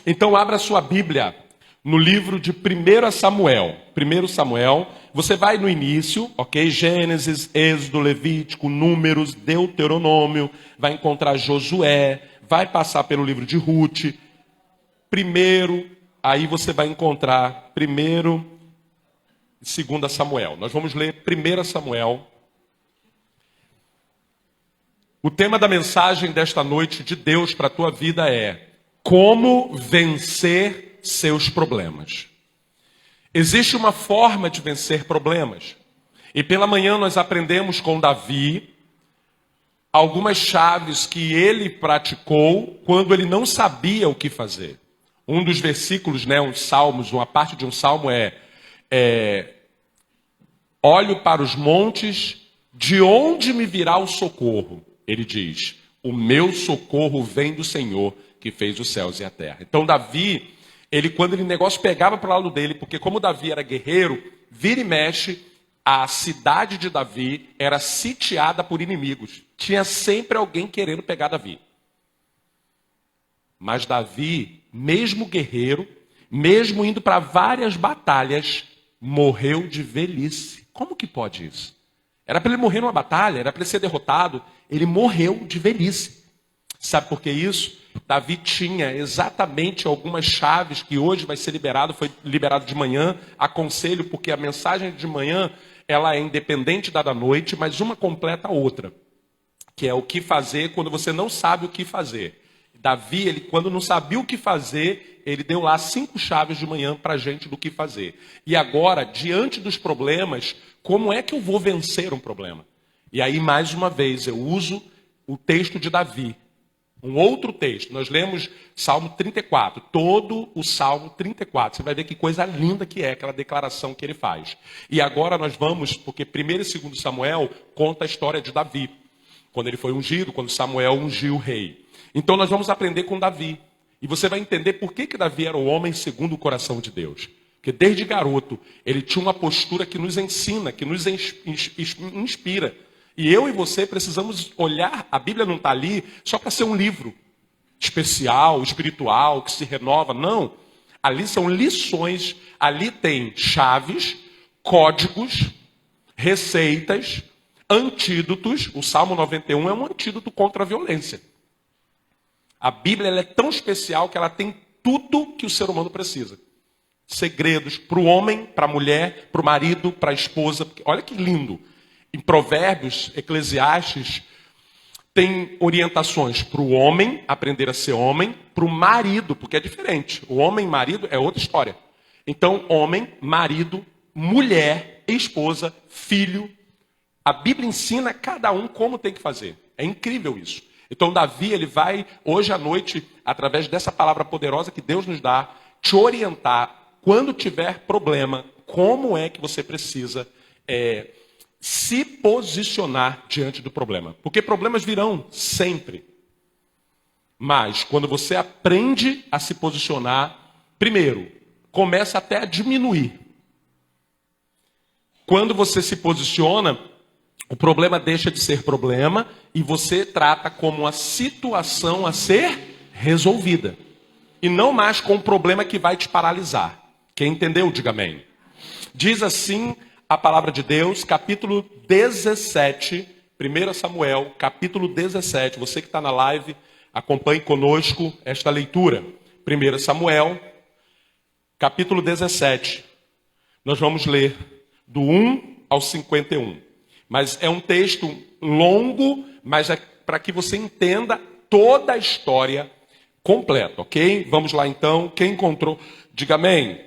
Então abra sua Bíblia no livro de 1 Samuel. 1 Samuel, você vai no início, ok? Gênesis, Êxodo, Levítico, Números, Deuteronômio, vai encontrar Josué, vai passar pelo livro de Ruth. Primeiro, aí você vai encontrar 1 e 2 Samuel. Nós vamos ler 1 Samuel. O tema da mensagem desta noite de Deus para a tua vida é: como vencer seus problemas. Existe uma forma de vencer problemas. E pela manhã nós aprendemos com Davi algumas chaves que ele praticou quando ele não sabia o que fazer. Um dos versículos, os salmos, uma parte de um salmo é olho para os montes, de onde me virá o socorro? Ele diz, o meu socorro vem do Senhor, que fez os céus e a terra. Então Davi, quando o negócio pegava para o lado dele, porque como Davi era guerreiro, vira e mexe, a cidade de Davi era sitiada por inimigos. Tinha sempre alguém querendo pegar Davi. Mas Davi, mesmo guerreiro, mesmo indo para várias batalhas, morreu de velhice. Como que pode isso? Era para ele morrer numa batalha, era para ele ser derrotado. Ele morreu de velhice. Sabe por que isso? Davi tinha exatamente algumas chaves que hoje vai ser liberado, foi liberado de manhã. Aconselho, porque a mensagem de manhã ela é independente da noite, mas uma completa a outra. Que é o que fazer quando você não sabe o que fazer. Davi, quando não sabia o que fazer, ele deu lá 5 chaves de manhã para a gente do que fazer. E agora, diante dos problemas, como é que eu vou vencer um problema? E aí, mais uma vez, eu uso o texto de Davi. Um outro texto, nós lemos Salmo 34, todo o Salmo 34. Você vai ver que coisa linda que é aquela declaração que ele faz. E agora nós vamos, porque 1 e 2 Samuel conta a história de Davi. Quando ele foi ungido, quando Samuel ungiu o rei. Então nós vamos aprender com Davi. E você vai entender por que Davi era o homem segundo o coração de Deus. Porque desde garoto, ele tinha uma postura que nos ensina, que nos inspira. E eu e você precisamos olhar, a Bíblia não está ali só para ser um livro especial, espiritual, que se renova. Não. Ali são lições, ali tem chaves, códigos, receitas, antídotos. O Salmo 91 é um antídoto contra a violência. A Bíblia ela é tão especial que ela tem tudo que o ser humano precisa. Segredos para o homem, para a mulher, para o marido, para a esposa. Olha que lindo. Em Provérbios, Eclesiastes, tem orientações para o homem, aprender a ser homem, para o marido, porque é diferente. O homem e marido é outra história. Então, homem, marido, mulher, esposa, filho. A Bíblia ensina cada um como tem que fazer. É incrível isso. Então, Davi, ele vai, hoje à noite, através dessa palavra poderosa que Deus nos dá, te orientar, quando tiver problema, como é que você precisa se posicionar diante do problema. Porque problemas virão sempre. Mas, quando você aprende a se posicionar, primeiro, começa até a diminuir. Quando você se posiciona, o problema deixa de ser problema e você trata como uma situação a ser resolvida. E não mais com um problema que vai te paralisar. Quem entendeu, diga amém. Diz assim a palavra de Deus, capítulo 17, 1 Samuel, capítulo 17. Você que está na live, acompanhe conosco esta leitura. 1 Samuel, capítulo 17. Nós vamos ler do 1 ao 51. Mas é um texto longo, mas é para que você entenda toda a história completa, ok? Vamos lá então. Quem encontrou, diga amém.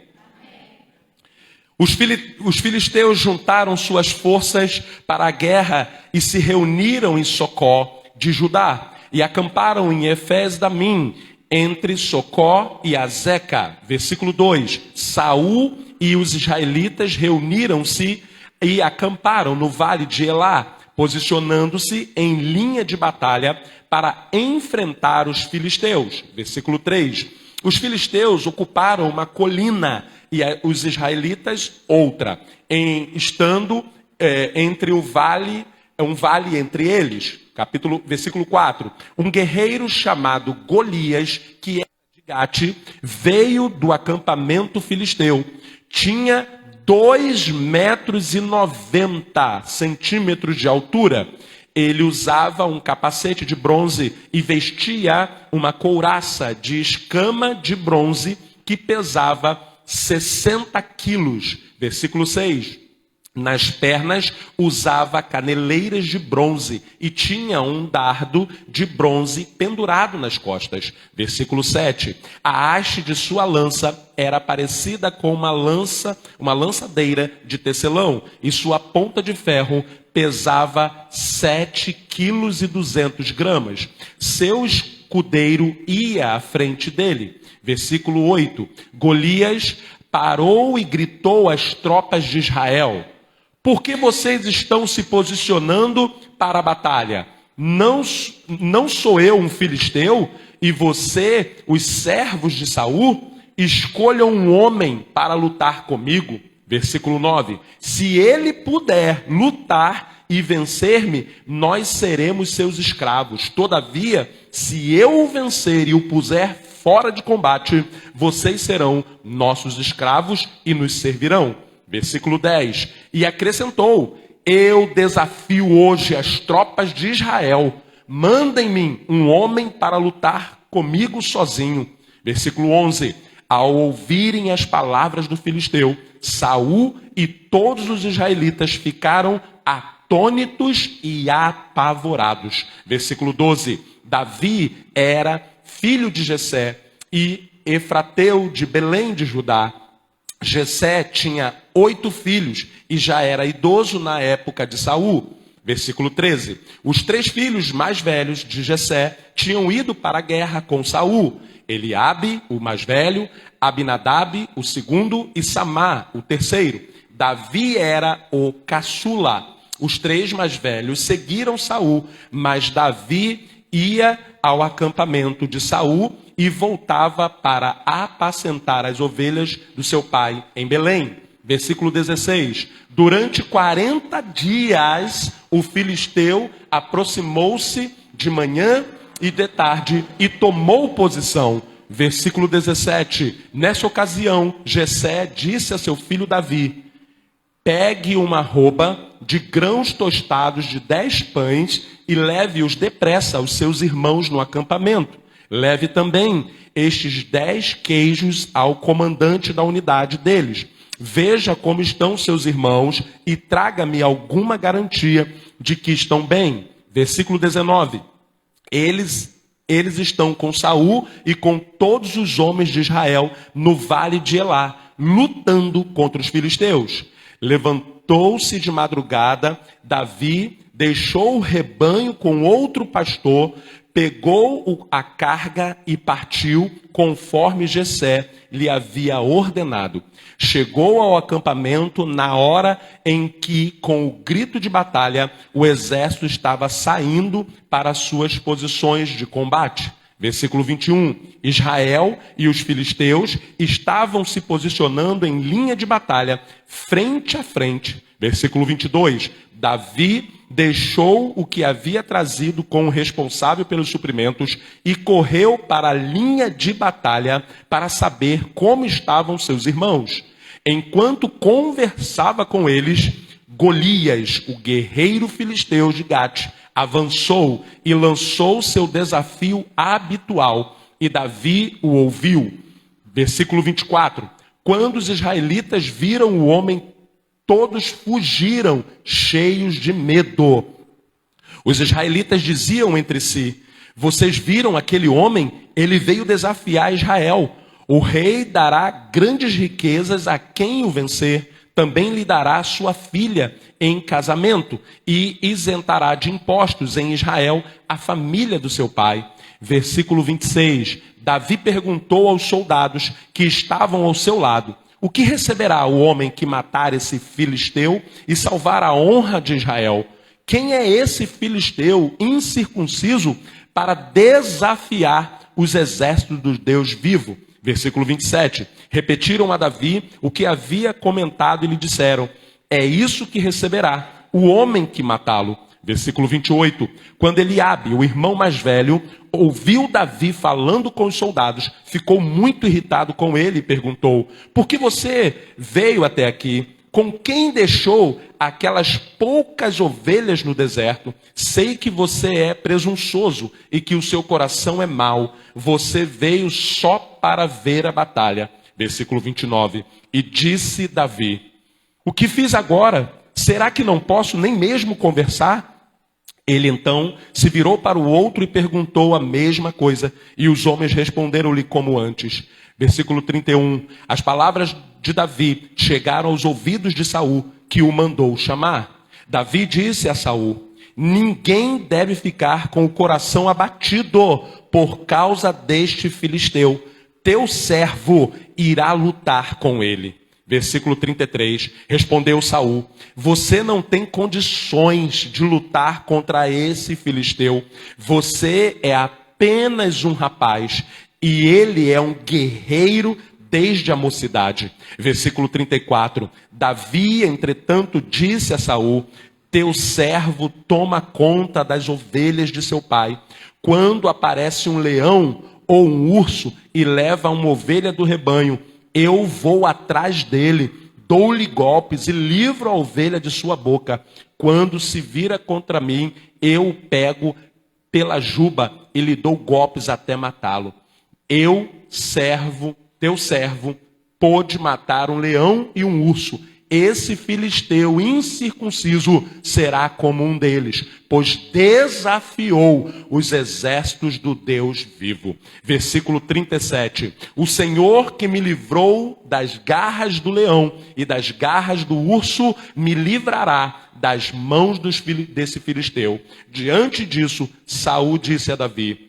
Os filisteus juntaram suas forças para a guerra e se reuniram em Socó de Judá e acamparam em Efes-Damim, entre Socó e Azeca. Versículo 2. Saul e os israelitas reuniram-se e acamparam no vale de Elá, posicionando-se em linha de batalha para enfrentar os filisteus. Versículo 3. Os filisteus ocuparam uma colina e os israelitas outra, estando entre o vale, um vale entre eles. Versículo 4. Um guerreiro chamado Golias, que era de Gate veio do acampamento filisteu. Tinha 2,90 metros de altura. Ele usava um capacete de bronze e vestia uma couraça de escama de bronze que pesava 60 quilos. Versículo 6. Nas pernas usava caneleiras de bronze e tinha um dardo de bronze pendurado nas costas. Versículo 7. A haste de sua lança era parecida com uma lançadeira de tecelão, e sua ponta de ferro pesava 7,2 kg. Seu escudeiro ia à frente dele. Versículo 8. Golias parou e gritou às tropas de Israel: por que vocês estão se posicionando para a batalha? Não sou eu um filisteu? E você, os servos de Saul? Escolham um homem para lutar comigo. Versículo 9. Se ele puder lutar e vencer-me, nós seremos seus escravos. Todavia, se eu o vencer e o puser fora de combate, vocês serão nossos escravos e nos servirão. Versículo 10. E acrescentou: eu desafio hoje as tropas de Israel. Mandem-me um homem para lutar comigo sozinho. Versículo 11. Ao ouvirem as palavras do filisteu, Saul e todos os israelitas ficaram atônitos e apavorados. Versículo 12. Davi era filho de Jessé e efrateu de Belém de Judá. Jessé tinha 8 filhos e já era idoso na época de Saul. Versículo 13. Os 3 filhos mais velhos de Jessé tinham ido para a guerra com Saul: Eliabe, o mais velho, Abinadab, o segundo, e Samá, o terceiro. Davi era o caçula. Os 3 mais velhos seguiram Saul, mas Davi ia ao acampamento de Saul e voltava para apacentar as ovelhas do seu pai em Belém. Versículo 16. Durante 40 dias, o filisteu aproximou-se de manhã e de tarde e tomou posição. Versículo 17. Nessa ocasião, Jessé disse a seu filho Davi: pegue uma arroba de grãos tostados de 10 pães e leve-os depressa aos seus irmãos no acampamento. Leve também estes 10 queijos ao comandante da unidade deles. Veja como estão seus irmãos e traga-me alguma garantia de que estão bem. Versículo 19. Eles estão com Saul e com todos os homens de Israel no vale de Elá, lutando contra os filisteus. Levantou-se de madrugada, Davi deixou o rebanho com outro pastor, pegou a carga e partiu, conforme Jessé lhe havia ordenado. Chegou ao acampamento na hora em que, com o grito de batalha, o exército estava saindo para suas posições de combate. Versículo 21. Israel e os filisteus estavam se posicionando em linha de batalha, frente a frente. Versículo 22. Davi deixou o que havia trazido com o responsável pelos suprimentos e correu para a linha de batalha para saber como estavam seus irmãos. Enquanto conversava com eles, Golias, o guerreiro filisteu de Gate, avançou e lançou seu desafio habitual, e Davi o ouviu. Versículo 24. Quando os israelitas viram o homem, todos fugiram, cheios de medo. Os israelitas diziam entre si: vocês viram aquele homem? Ele veio desafiar Israel. O rei dará grandes riquezas a quem o vencer. Também lhe dará sua filha em casamento e isentará de impostos em Israel a família do seu pai. Versículo 26. Davi perguntou aos soldados que estavam ao seu lado: o que receberá o homem que matar esse filisteu e salvar a honra de Israel? Quem é esse filisteu incircunciso para desafiar os exércitos do Deus vivo? Versículo 27. Repetiram a Davi o que havia comentado e lhe disseram: é isso que receberá o homem que matá-lo. Versículo 28. Quando Eliabe, o irmão mais velho, ouviu Davi falando com os soldados, ficou muito irritado com ele e perguntou: por que você veio até aqui? Com quem deixou aquelas poucas ovelhas no deserto? Sei que você é presunçoso e que o seu coração é mau. Você veio só para ver a batalha. Versículo 29. E disse Davi: o que fiz agora? Será que não posso nem mesmo conversar? Ele então se virou para o outro e perguntou a mesma coisa. E os homens responderam-lhe como antes. Versículo 31. As palavras de Davi chegaram aos ouvidos de Saul, que o mandou chamar. Davi disse a Saul: ninguém deve ficar com o coração abatido por causa deste filisteu. Teu servo irá lutar com ele. Versículo 33, respondeu Saul: você não tem condições de lutar contra esse filisteu. Você é apenas um rapaz e ele é um guerreiro desde a mocidade. Versículo 34, Davi, entretanto, disse a Saul: teu servo toma conta das ovelhas de seu pai. Quando aparece um leão ou um urso e leva uma ovelha do rebanho, eu vou atrás dele, dou-lhe golpes e livro a ovelha de sua boca. Quando se vira contra mim, eu pego pela juba e lhe dou golpes até matá-lo. Teu servo, pôde matar um leão e um urso. Esse filisteu incircunciso será como um deles, pois desafiou os exércitos do Deus vivo. Versículo 37. O Senhor que me livrou das garras do leão e das garras do urso, me livrará das mãos desse filisteu. Diante disso, Saul disse a Davi: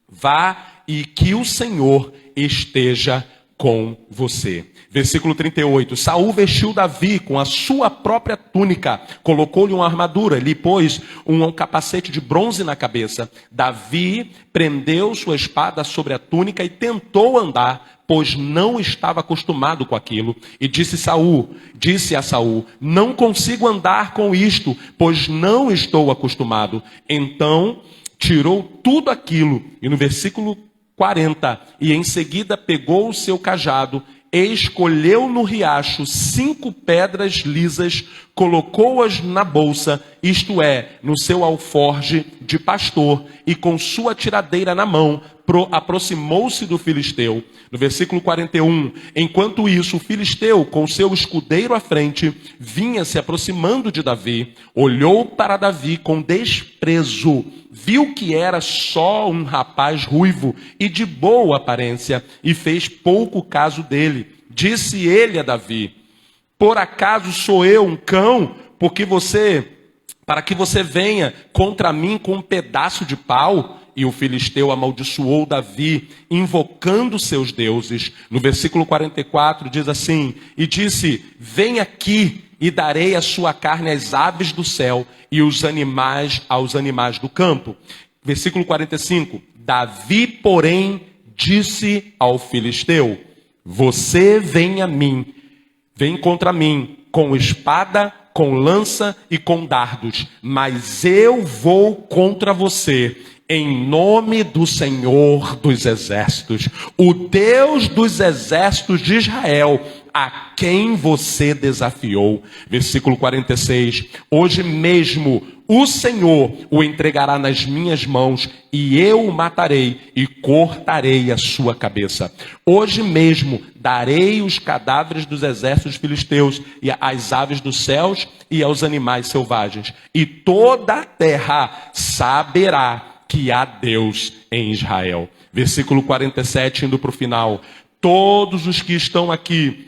vá e que o Senhor esteja com você. Versículo 38. Saul vestiu Davi com a sua própria túnica, colocou-lhe uma armadura, lhe pôs um capacete de bronze na cabeça. Davi prendeu sua espada sobre a túnica e tentou andar, pois não estava acostumado com aquilo. E disse a Saul: não consigo andar com isto, pois não estou acostumado. Então tirou tudo aquilo, e no versículo 40, e em seguida pegou o seu cajado, escolheu no riacho 5 pedras lisas, colocou-as na bolsa, isto é, no seu alforje de pastor, e com sua tiradeira na mão, aproximou-se do filisteu. No versículo 41, enquanto isso, o filisteu, com seu escudeiro à frente, vinha se aproximando de Davi, olhou para Davi com desprezo, viu que era só um rapaz ruivo e de boa aparência, e fez pouco caso dele. Disse ele a Davi: por acaso sou eu um cão, para que você venha contra mim com um pedaço de pau? E o filisteu amaldiçoou Davi, invocando seus deuses. No versículo 44 diz assim: e disse: vem aqui e darei a sua carne às aves do céu e os animais aos animais do campo. Versículo 45, Davi, porém, disse ao filisteu: você vem contra mim com espada, com lança e com dardos, mas eu vou contra você em nome do Senhor dos exércitos, o Deus dos exércitos de Israel, a quem você desafiou. Versículo 46, hoje mesmo o Senhor o entregará nas minhas mãos, e eu o matarei e cortarei a sua cabeça. Hoje mesmo darei os cadáveres dos exércitos filisteus e às aves dos céus e aos animais selvagens, e toda a terra saberá que há Deus em Israel. Versículo 47, indo para o final. Todos os que estão aqui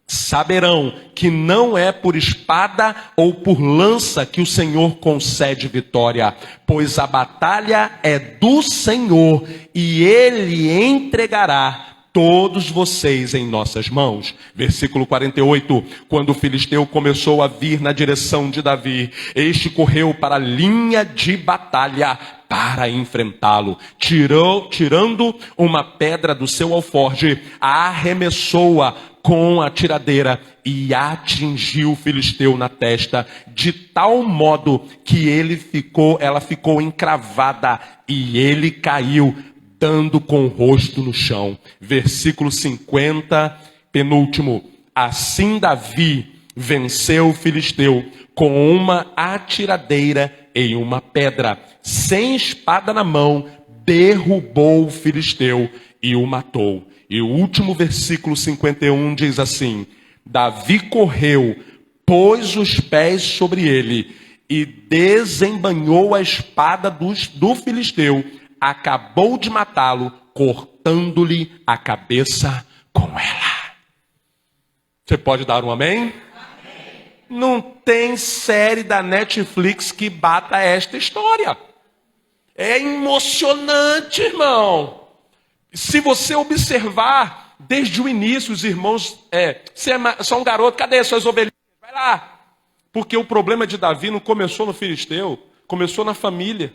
saberão que não é por espada ou por lança que o Senhor concede vitória, pois a batalha é do Senhor e Ele entregará todos vocês em nossas mãos. Versículo 48, quando o filisteu começou a vir na direção de Davi, este correu para a linha de batalha para enfrentá-lo, tirando uma pedra do seu alforje, arremessou-a com a tiradeira e atingiu o filisteu na testa, de tal modo que ela ficou encravada e ele caiu, dando com o rosto no chão. Versículo 50, penúltimo. Assim Davi venceu o filisteu com uma atiradeira em uma pedra, sem espada na mão, derrubou o filisteu e o matou. E o último versículo 51 diz assim: Davi correu, pôs os pés sobre ele e desembanhou a espada do filisteu, acabou de matá-lo, cortando-lhe a cabeça com ela. Você pode dar um amém? Não tem série da Netflix que bata esta história. É emocionante, irmão. Se você observar desde o início, os irmãos, você é só um garoto, cadê as suas ovelhinhas? Vai lá. Porque o problema de Davi não começou no filisteu, começou na família.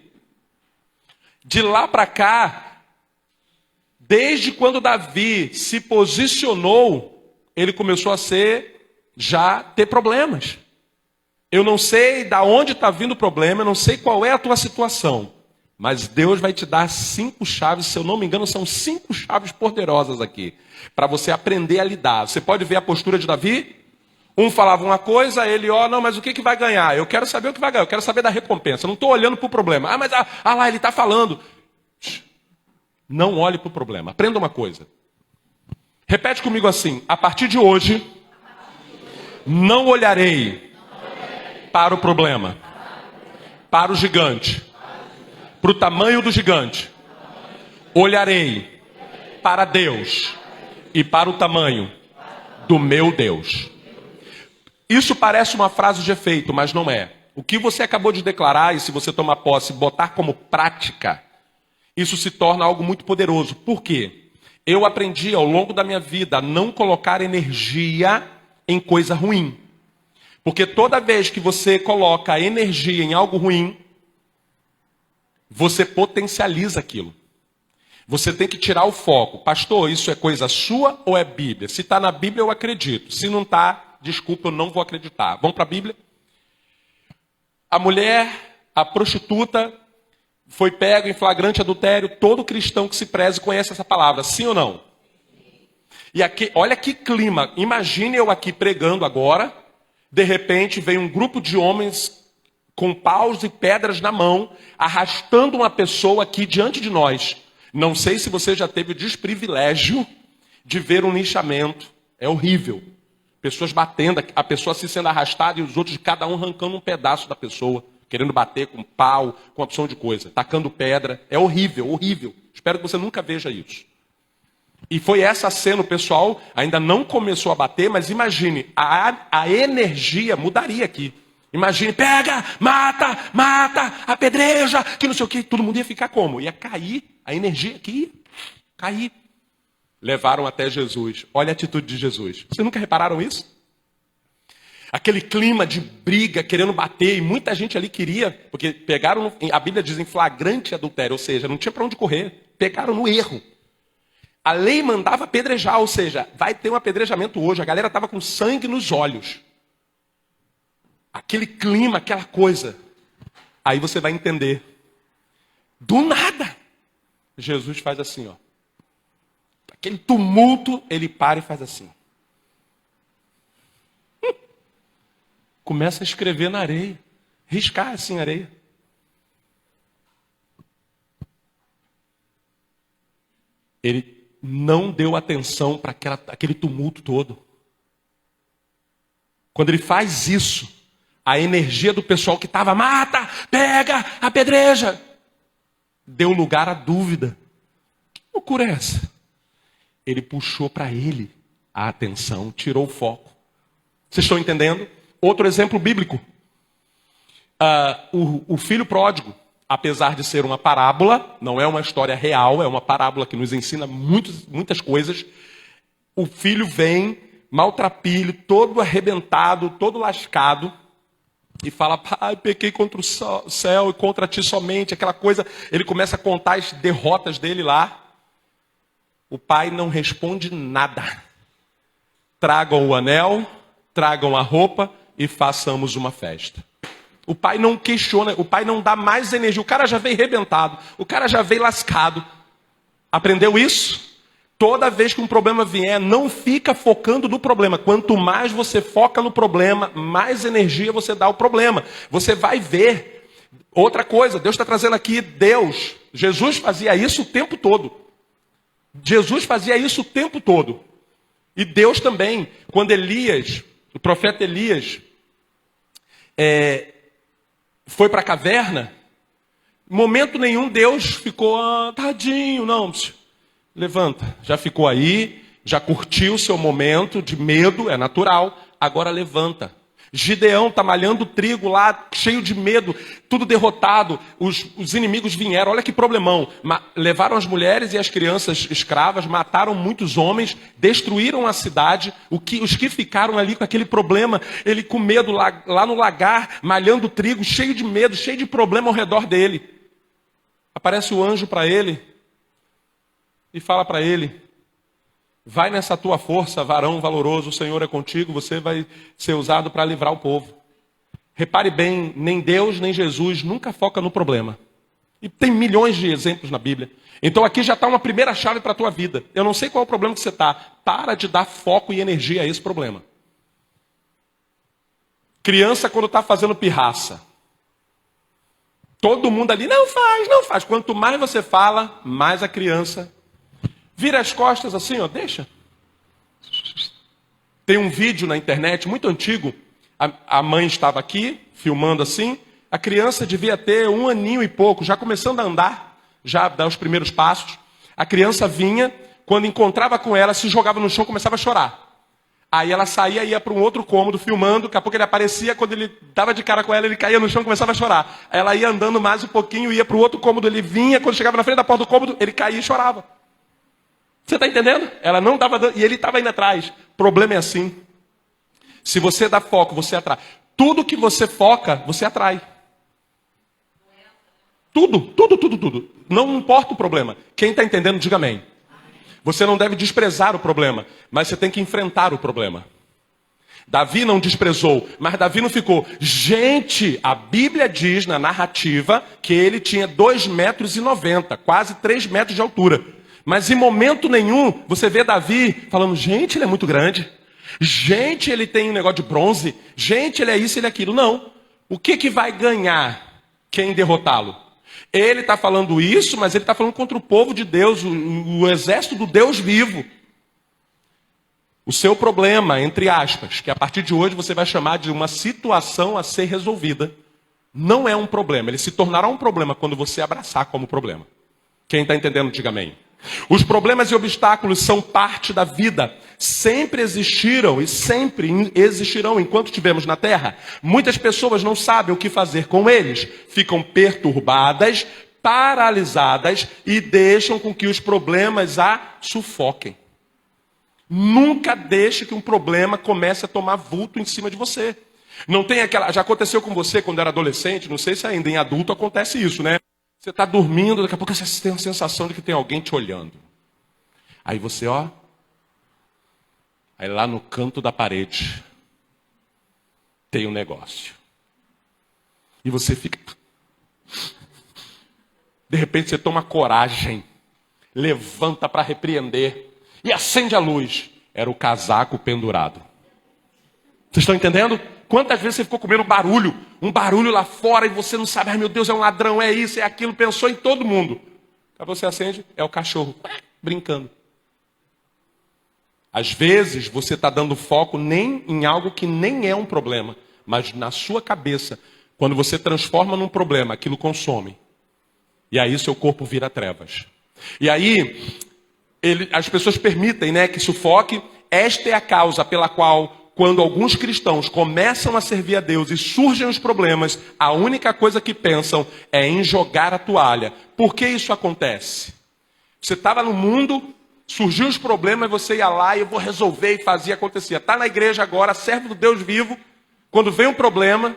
De lá para cá, desde quando Davi se posicionou, ele começou a ter problemas. Eu não sei de onde está vindo o problema, eu não sei qual é a tua situação, mas Deus vai te dar 5 chaves, se eu não me engano, são 5 chaves poderosas aqui, para você aprender a lidar. Você pode ver a postura de Davi? Um falava uma coisa, ele, não, mas o que vai ganhar? Eu quero saber o que vai ganhar, eu quero saber da recompensa, eu não estou olhando para o problema. Mas lá, ele está falando. Não olhe para o problema, aprenda uma coisa. Repete comigo assim: a partir de hoje, não olharei para o problema, para o gigante, para o tamanho do gigante. Olharei para Deus e para o tamanho do meu Deus. Isso parece uma frase de efeito, mas não é. O que você acabou de declarar, e se você tomar posse e botar como prática, isso se torna algo muito poderoso. Por quê? Eu aprendi ao longo da minha vida a não colocar energia em coisa ruim. Porque toda vez que você coloca energia em algo ruim, você potencializa aquilo. Você tem que tirar o foco. Pastor, isso é coisa sua ou é Bíblia? Se está na Bíblia, eu acredito. Se não está, desculpa, eu não vou acreditar. Vamos para a Bíblia? A mulher, a prostituta, foi pego em flagrante adultério. Todo cristão que se preze conhece essa palavra, sim ou não? E aqui, olha que clima. Imagine eu aqui pregando agora. De repente vem um grupo de homens com paus e pedras na mão, arrastando uma pessoa aqui diante de nós. Não sei se você já teve o desprivilégio de ver um linchamento. É horrível. Pessoas batendo, a pessoa assim sendo arrastada e os outros, cada um arrancando um pedaço da pessoa, querendo bater com pau, com opção de coisa, tacando pedra. É horrível, horrível. Espero que você nunca veja isso. E foi essa cena, o pessoal ainda não começou a bater, mas imagine, a energia mudaria aqui. Imagine, pega, mata, apedreja, que não sei o que. Todo mundo ia ficar como? Ia cair, a energia aqui ia cair. Levaram até Jesus. Olha a atitude de Jesus. Vocês nunca repararam isso? Aquele clima de briga, querendo bater, e muita gente ali queria, porque pegaram, a Bíblia diz em flagrante adultério, ou seja, não tinha para onde correr. Pegaram no erro. A lei mandava apedrejar, ou seja, vai ter um apedrejamento hoje. A galera estava com sangue nos olhos. Aquele clima, aquela coisa. Aí você vai entender. Do nada, Jesus faz assim, ó. Aquele tumulto, ele para e faz assim. Começa a escrever na areia. Riscar assim a areia. Ele não deu atenção para aquele tumulto todo. Quando ele faz isso, a energia do pessoal que estava, mata, pega, apedreja, deu lugar à dúvida. Que loucura é essa? Ele puxou para ele a atenção, tirou o foco. Vocês estão entendendo? Outro exemplo bíblico. O filho pródigo. Apesar de ser uma parábola, não é uma história real, é uma parábola que nos ensina muitas coisas. O filho vem, maltrapilho, todo arrebentado, todo lascado, e fala, pai, pequei contra o céu e contra ti somente, aquela coisa. Ele começa a contar as derrotas dele lá. O pai não responde nada. tragam o anel, tragam a roupa e façamos uma festa. O pai não questiona, o pai não dá mais energia. O cara já veio arrebentado, o cara já veio lascado. Aprendeu isso? Toda vez que um problema vier, não fica focando no problema. Quanto mais você foca no problema, mais energia você dá ao problema. Você vai ver. Outra coisa, Deus está trazendo aqui, Jesus fazia isso o tempo todo. Jesus fazia isso o tempo todo. E Deus também, quando o profeta Elias, foi para a caverna, em momento nenhum Deus ficou, tadinho, não, levanta. Já ficou aí, já curtiu o seu momento de medo, é natural, agora levanta. Gideão está malhando trigo lá, cheio de medo, tudo derrotado, os inimigos vieram, olha que problemão. Levaram as mulheres e as crianças escravas, mataram muitos homens, destruíram a cidade, os que ficaram ali com aquele problema, ele com medo lá no lagar, malhando trigo, cheio de medo, cheio de problema ao redor dele. Aparece o anjo para ele e fala para ele: vai nessa tua força, varão valoroso, o Senhor é contigo, você vai ser usado para livrar o povo. Repare bem, nem Deus nem Jesus nunca foca no problema. E tem milhões de exemplos na Bíblia. Então aqui já está uma primeira chave para a tua vida. Eu não sei qual é o problema que você está. Para de dar foco e energia a esse problema. Criança quando está fazendo pirraça. Todo mundo ali, não faz. Quanto mais você fala, mais a criança vira as costas assim, deixa. Tem um vídeo na internet muito antigo. A mãe estava aqui, filmando assim. A criança devia ter 1 aninho e pouco, já começando a andar, já dar os primeiros passos. A criança vinha, quando encontrava com ela, se jogava no chão, começava a chorar. Aí ela saía, ia para um outro cômodo, filmando. Daqui a pouco ele aparecia, quando ele dava de cara com ela, ele caía no chão e começava a chorar. Aí ela ia andando mais um pouquinho, ia para o outro cômodo, ele vinha, quando chegava na frente da porta do cômodo, ele caía e chorava. Você está entendendo? Ela não dava, e ele estava indo atrás. O problema é assim. Se você dá foco, você atrai. Tudo que você foca, você atrai. Tudo. Não importa o problema. Quem está entendendo, diga amém. Você não deve desprezar o problema, mas você tem que enfrentar o problema. Davi não desprezou, mas Davi não ficou. Gente, a Bíblia diz na narrativa que ele tinha 2,90 metros, quase 3 metros de altura. Mas em momento nenhum você vê Davi falando, gente, ele é muito grande. Gente, ele tem um negócio de bronze. Gente, ele é isso, ele é aquilo. Não. O que vai ganhar quem derrotá-lo? Ele está falando isso, mas ele está falando contra o povo de Deus, o exército do Deus vivo. O seu problema, entre aspas, que a partir de hoje você vai chamar de uma situação a ser resolvida, não é um problema. Ele se tornará um problema quando você abraçar como problema. Quem está entendendo, diga amém. Os problemas e obstáculos são parte da vida. Sempre existiram e sempre existirão enquanto estivermos na Terra. Muitas pessoas não sabem o que fazer com eles. Ficam perturbadas, paralisadas e deixam com que os problemas a sufoquem. Nunca deixe que um problema comece a tomar vulto em cima de você. Não tem aquela... Já aconteceu com você quando era adolescente, não sei se ainda em adulto acontece isso, né? Você está dormindo, daqui a pouco você tem a sensação de que tem alguém te olhando. Aí você, aí lá no canto da parede tem um negócio. E você fica... De repente você toma coragem, levanta para repreender e acende a luz. Era o casaco pendurado. Vocês estão entendendo? Quantas vezes você ficou comendo um barulho lá fora e você não sabe, ai meu Deus, é um ladrão, é isso, é aquilo, pensou em todo mundo. Aí você acende, é o cachorro brincando. Às vezes você está dando foco nem em algo que nem é um problema, mas na sua cabeça, quando você transforma num problema, aquilo consome. E aí seu corpo vira trevas. E aí as pessoas permitem, que sufoque. Esta é a causa pela qual, quando alguns cristãos começam a servir a Deus e surgem os problemas, a única coisa que pensam é em jogar a toalha. Por que isso acontece? Você estava no mundo, surgiu os problemas, você ia lá e eu vou resolver e fazia, acontecia. Está na igreja agora, servo do Deus vivo, quando vem um problema,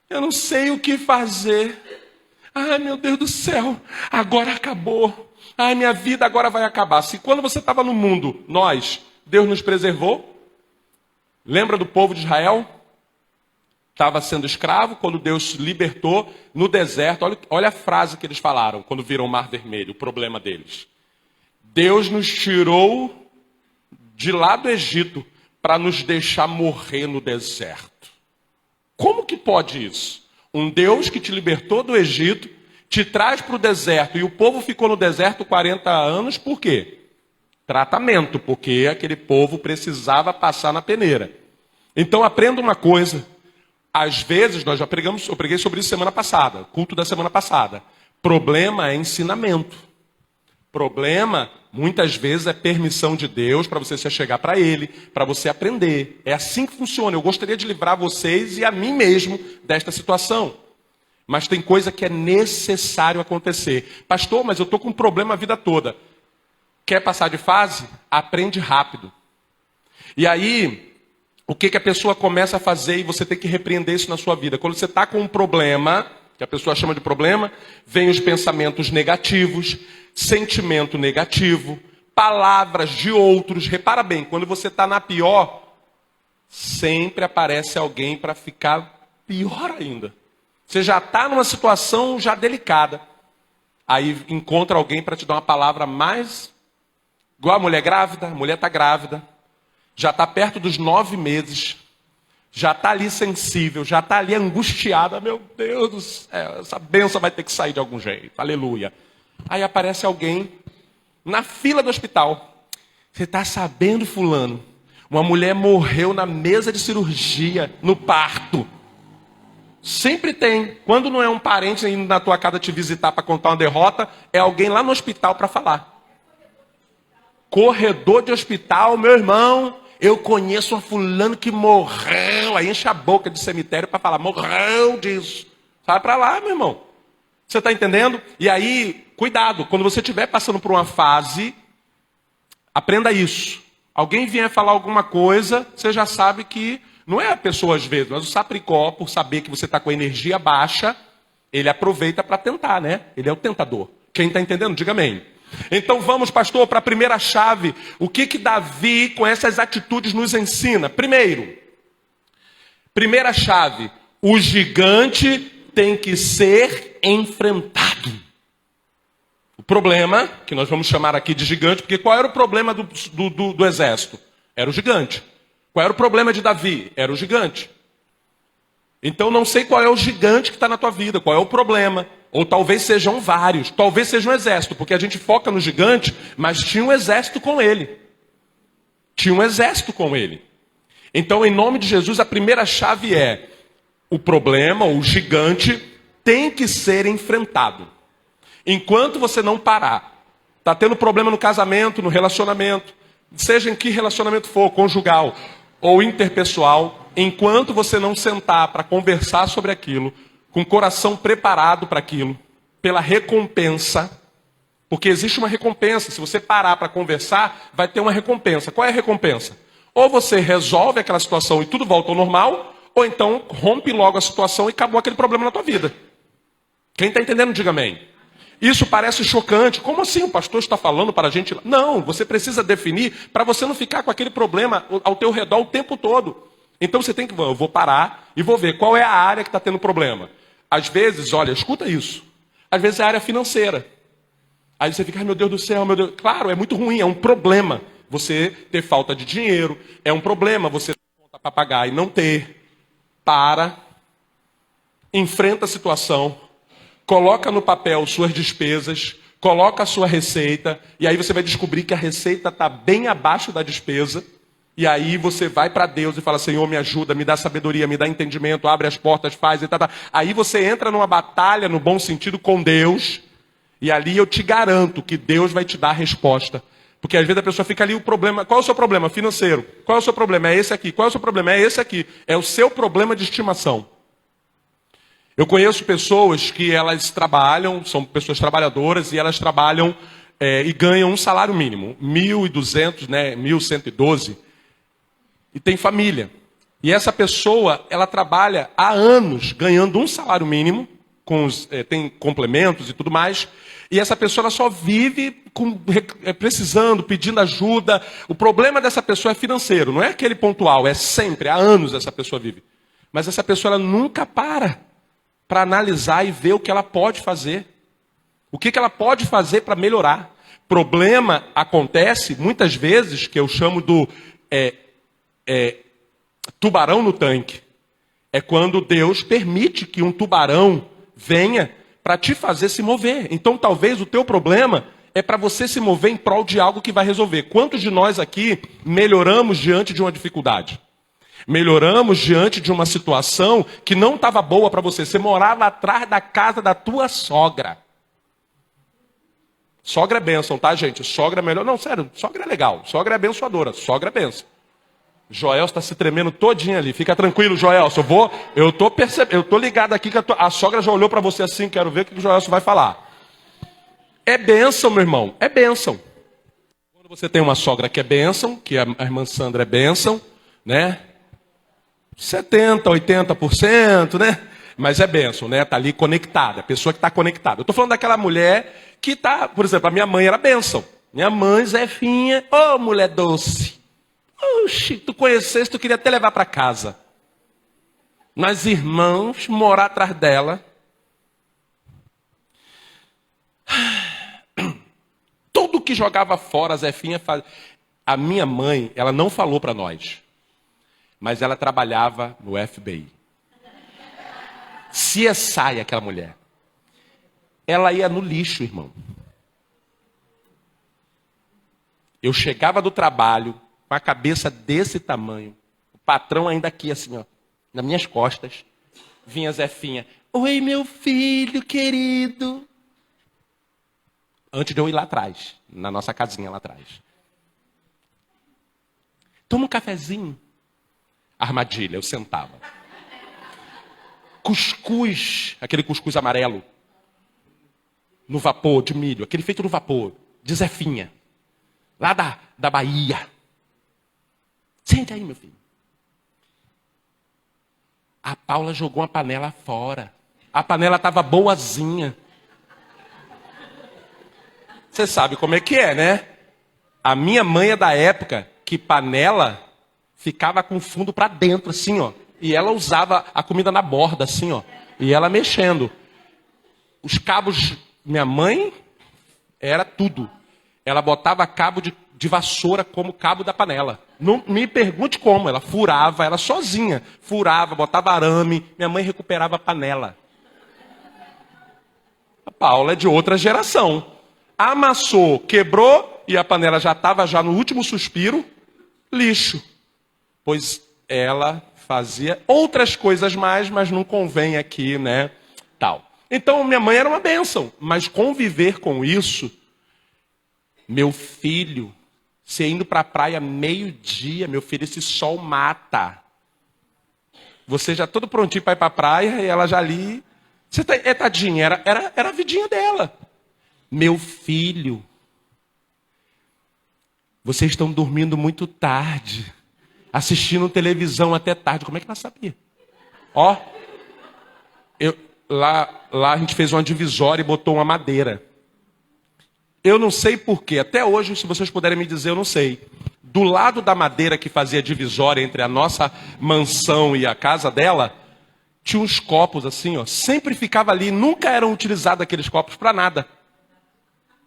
eu não sei o que fazer. Ai meu Deus do céu, agora acabou. Ai minha vida agora vai acabar. Se quando você estava no mundo, nós Deus nos preservou. Lembra do povo de Israel? Estava sendo escravo, quando Deus libertou no deserto. Olha a frase que eles falaram quando viram o Mar Vermelho, o problema deles. Deus nos tirou de lá do Egito para nos deixar morrer no deserto. Como que pode isso? Um Deus que te libertou do Egito, te traz para o deserto, e o povo ficou no deserto 40 anos, por quê? Tratamento, porque aquele povo precisava passar na peneira. Então aprenda uma coisa. Às vezes, nós já pregamos, eu preguei sobre isso semana passada, culto da semana passada. Problema é ensinamento. Problema, muitas vezes, é permissão de Deus para você se achegar para Ele, para você aprender. É assim que funciona. Eu gostaria de livrar vocês e a mim mesmo desta situação. Mas tem coisa que é necessário acontecer. Pastor, mas eu estou com um problema a vida toda. Quer passar de fase? Aprende rápido. E aí, o que a pessoa começa a fazer e você tem que repreender isso na sua vida? Quando você está com um problema, que a pessoa chama de problema, vem os pensamentos negativos, sentimento negativo, palavras de outros. Repara bem, quando você está na pior, sempre aparece alguém para ficar pior ainda. Você já está numa situação já delicada. Aí encontra alguém para te dar uma palavra mais... Igual a mulher grávida, a mulher está grávida, já está perto dos 9 meses, já está ali sensível, já está ali angustiada. Meu Deus do céu, essa bênção vai ter que sair de algum jeito. Aleluia. Aí aparece alguém na fila do hospital. Você está sabendo, fulano? Uma mulher morreu na mesa de cirurgia, no parto. Sempre tem. Quando não é um parente indo na tua casa te visitar para contar uma derrota, é alguém lá no hospital para falar. Corredor de hospital, meu irmão, eu conheço uma fulano que morreu. Aí enche a boca de cemitério para falar, morreu disso. Sai para lá, meu irmão. Você está entendendo? E aí, cuidado, quando você estiver passando por uma fase, aprenda isso. Alguém vier falar alguma coisa, você já sabe que não é a pessoa às vezes, mas o sapricó, por saber que você está com a energia baixa, ele aproveita para tentar, né? Ele é o tentador. Quem está entendendo, diga amém. Então vamos, pastor, para a primeira chave. O que Davi, com essas atitudes, nos ensina? Primeiro, primeira chave, o gigante tem que ser enfrentado. O problema, que nós vamos chamar aqui de gigante, porque qual era o problema do exército? Era o gigante. Qual era o problema de Davi? Era o gigante. Então não sei qual é o gigante que está na tua vida, qual é o problema. Ou talvez sejam vários, talvez seja um exército, porque a gente foca no gigante, mas tinha um exército com ele. Tinha um exército com ele. Então, em nome de Jesus, a primeira chave é: o problema, o gigante, tem que ser enfrentado. Enquanto você não parar, está tendo problema no casamento, no relacionamento, seja em que relacionamento for, conjugal ou interpessoal, enquanto você não sentar para conversar sobre aquilo, com o coração preparado para aquilo, pela recompensa, porque existe uma recompensa. Se você parar para conversar, vai ter uma recompensa. Qual é a recompensa? Ou você resolve aquela situação e tudo volta ao normal, ou então rompe logo a situação e acabou aquele problema na tua vida. Quem está entendendo, diga amém. Isso parece chocante. Como assim o pastor está falando para a gente? Não, você precisa definir para você não ficar com aquele problema ao teu redor o tempo todo. Então você tem que, eu vou parar e vou ver qual é a área que está tendo problema. Às vezes, olha, escuta isso. Às vezes é a área financeira. Aí você fica, ai meu Deus do céu, meu Deus. Claro, é muito ruim, é um problema você ter falta de dinheiro. É um problema você ter conta para pagar e não ter. Para, enfrenta a situação, coloca no papel suas despesas, coloca a sua receita, e aí você vai descobrir que a receita está bem abaixo da despesa. E aí você vai para Deus e fala, Senhor, me ajuda, me dá sabedoria, me dá entendimento, abre as portas, faz e tal. Aí você entra numa batalha, no bom sentido, com Deus. E ali eu te garanto que Deus vai te dar a resposta. Porque às vezes a pessoa fica ali, o problema, qual é o seu problema? Financeiro. Qual é o seu problema? É esse aqui. Qual é o seu problema? É esse aqui. É o seu problema de estimação. Eu conheço pessoas que elas trabalham, são pessoas trabalhadoras, e elas trabalham e ganham um salário mínimo. 1.200, né, 1.112. E tem família. E essa pessoa, ela trabalha há anos ganhando um salário mínimo tem complementos e tudo mais, e essa pessoa ela só vive precisando, pedindo ajuda. O problema dessa pessoa é financeiro, não é aquele pontual, é sempre, há anos essa pessoa vive. Mas essa pessoa ela nunca para analisar e ver o que ela pode fazer. O que ela pode fazer para melhorar. Problema acontece, muitas vezes, que eu chamo do tubarão no tanque. É quando Deus permite que um tubarão venha para te fazer se mover. Então, talvez o teu problema é para você se mover em prol de algo que vai resolver. Quantos de nós aqui melhoramos diante de uma dificuldade? Melhoramos diante de uma situação que não estava boa para você. Você morava atrás da casa da tua sogra. Sogra é bênção, tá, gente? Sogra é melhor. Não, sério, sogra é legal. Sogra é abençoadora. Sogra é bênção. Joel está se tremendo todinho ali. Fica tranquilo, Joel. Eu tô ligado aqui que a sogra já olhou para você assim. Quero ver o que o Joel vai falar. É bênção, meu irmão. É bênção. Quando você tem uma sogra que é bênção, que a irmã Sandra é bênção, né? 70%, 80%, né? Mas é bênção, né? Tá ali conectada. A pessoa que está conectada. Eu tô falando daquela mulher que tá, por exemplo, a minha mãe era bênção. Minha mãe, Zefinha, ô mulher doce. Oxi, tu conhecesse, tu queria até levar para casa. Mas irmãos, morar atrás dela. Tudo que jogava fora, a Zefinha fazia. A minha mãe, ela não falou para nós. Mas ela trabalhava no FBI. CSI, aquela mulher. Ela ia no lixo, irmão. Eu chegava do trabalho, com a cabeça desse tamanho, o patrão ainda aqui, assim, ó, nas minhas costas, vinha Zefinha. Oi, meu filho querido. Antes de eu ir lá atrás, na nossa casinha lá atrás. Toma um cafezinho. Armadilha, eu sentava. Cuscuz, aquele cuscuz amarelo, no vapor de milho, aquele feito no vapor, de Zefinha, lá da Bahia. Senta aí, meu filho. A Paula jogou uma panela fora. A panela estava boazinha. Você sabe como é que é, né? A minha mãe é da época que panela ficava com o fundo para dentro, assim, ó. E ela usava a comida na borda, assim, ó. E ela mexendo. Os cabos, minha mãe, era tudo. Ela botava cabo de vassoura como cabo da panela. Não me pergunte como. Ela furava, ela sozinha. Furava, botava arame. Minha mãe recuperava a panela. A Paula é de outra geração. Amassou, quebrou e a panela já estava no último suspiro. Lixo. Pois ela fazia outras coisas mais, mas não convém aqui, né? Tal. Então, minha mãe era uma bênção. Mas conviver com isso, meu filho, você indo para a praia meio-dia, meu filho, esse sol mata. Você já todo prontinho para ir para a praia e ela já ali. Você tá, tadinha, era a vidinha dela. Meu filho, vocês estão dormindo muito tarde, assistindo televisão até tarde. Como é que ela sabia? Ó, lá a gente fez uma divisória e botou uma madeira. Eu não sei porquê, até hoje, se vocês puderem me dizer, eu não sei. Do lado da madeira que fazia divisória entre a nossa mansão e a casa dela, tinha uns copos assim, ó. Sempre ficava ali, nunca eram utilizados aqueles copos para nada.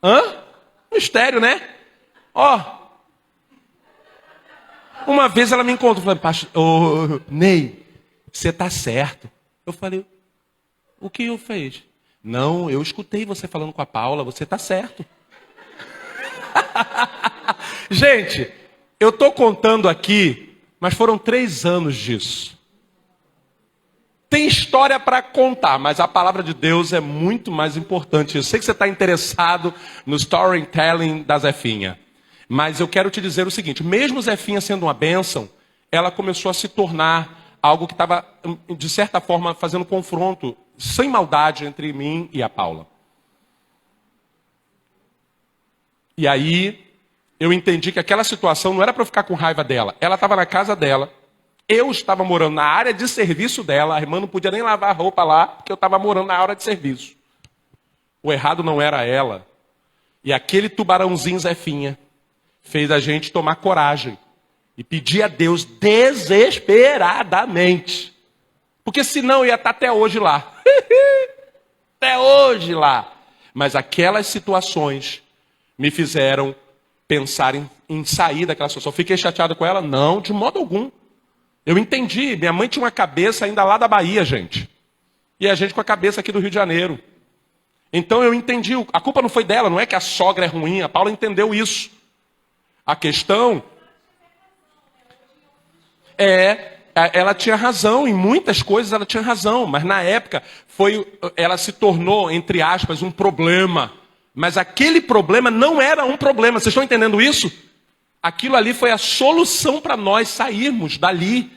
Hã? Mistério, né? Ó. Uma vez ela me encontrou, falando, pastor, Ney, você tá certo. Eu falei, o que eu fiz? Não, eu escutei você falando com a Paula, você tá certo. Gente, eu estou contando aqui, mas foram 3 anos disso. Tem história para contar, mas a palavra de Deus é muito mais importante. Eu sei que você está interessado no storytelling da Zefinha, mas eu quero te dizer o seguinte, mesmo Zefinha sendo uma bênção, ela começou a se tornar algo que estava, de certa forma, fazendo confronto, sem maldade, entre mim e a Paula. E aí, eu entendi que aquela situação não era para eu ficar com raiva dela. Ela estava na casa dela, Eu estava morando na área de serviço dela, a irmã não podia nem lavar a roupa lá, porque eu estava morando na área de serviço. O errado não era ela. E aquele tubarãozinho Zefinha fez a gente tomar coragem e pedir a Deus desesperadamente. Porque senão eu ia estar até hoje lá. Até hoje lá. Mas aquelas situações me fizeram pensar em sair daquela situação. Fiquei chateado com ela? Não, de modo algum. Eu entendi. Minha mãe tinha uma cabeça ainda lá da Bahia, gente. E a gente com a cabeça aqui do Rio de Janeiro. Então eu entendi. A culpa não foi dela, não é que a sogra é ruim. A Paula entendeu isso. A questão ela tinha razão, em muitas coisas ela tinha razão, mas na época ela se tornou, entre aspas, um problema. Mas aquele problema não era um problema, vocês estão entendendo isso? Aquilo ali foi a solução para nós sairmos dali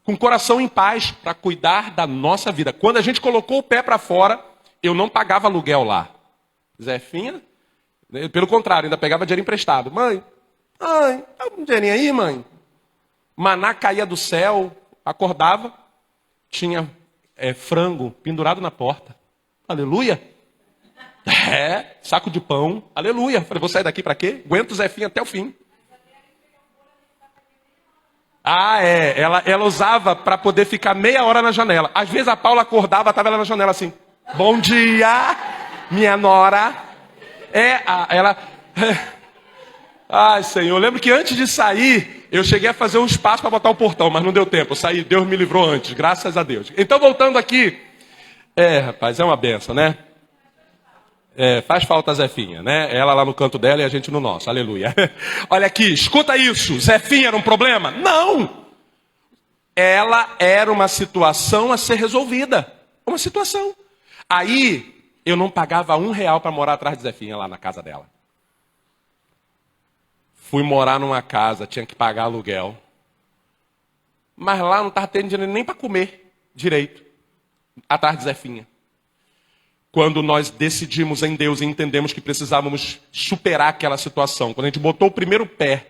com o coração em paz, para cuidar da nossa vida. Quando a gente colocou o pé para fora, eu não pagava aluguel lá. Zefinha, pelo contrário, ainda pegava dinheiro emprestado. Mãe, dá um dinheirinho aí, mãe. Maná caía do céu, acordava, tinha frango pendurado na porta. Aleluia. Saco de pão. Aleluia. Falei, vou sair daqui para quê? Aguento o Zefinha até o fim. Ela usava para poder ficar meia hora na janela. Às vezes a Paula acordava, estava ela na janela assim. Bom dia, minha nora. Ai, Senhor, eu lembro que antes de sair, eu cheguei a fazer um espaço para botar o portão, mas não deu tempo. Eu saí, Deus me livrou antes, graças a Deus. Então, voltando aqui. Rapaz, é uma benção, né? Faz falta a Zefinha, né? Ela lá no canto dela e a gente no nosso, aleluia. Olha aqui, escuta isso. Zefinha era um problema? Não! Ela era uma situação a ser resolvida. Uma situação. Aí, eu não pagava R$1 para morar atrás de Zefinha lá na casa dela. Fui morar numa casa, tinha que pagar aluguel. Mas lá não estava tendo dinheiro nem para comer direito. Atrás de Zefinha. Quando nós decidimos em Deus e entendemos que precisávamos superar aquela situação. Quando a gente botou o primeiro pé,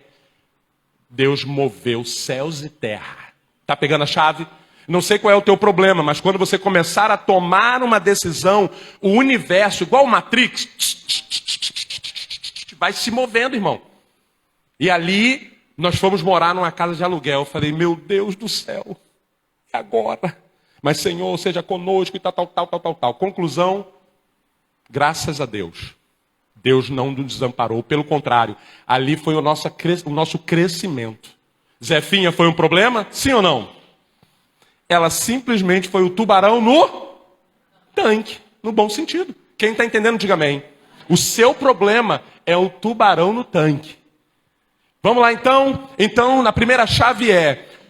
Deus moveu céus e terra. Está pegando a chave? Não sei qual é o teu problema, mas quando você começar a tomar uma decisão, o universo, igual o Matrix, vai se movendo, irmão. E ali, nós fomos morar numa casa de aluguel. Eu falei, meu Deus do céu, e agora? Mas, Senhor, seja conosco e tal. Conclusão, graças a Deus. Deus não nos desamparou, pelo contrário. Ali foi o nosso crescimento. Zefinha foi um problema? Sim ou não? Ela simplesmente foi o tubarão no tanque, no bom sentido. Quem está entendendo, diga amém. O seu problema é o tubarão no tanque. Vamos lá então? Então, na primeira chave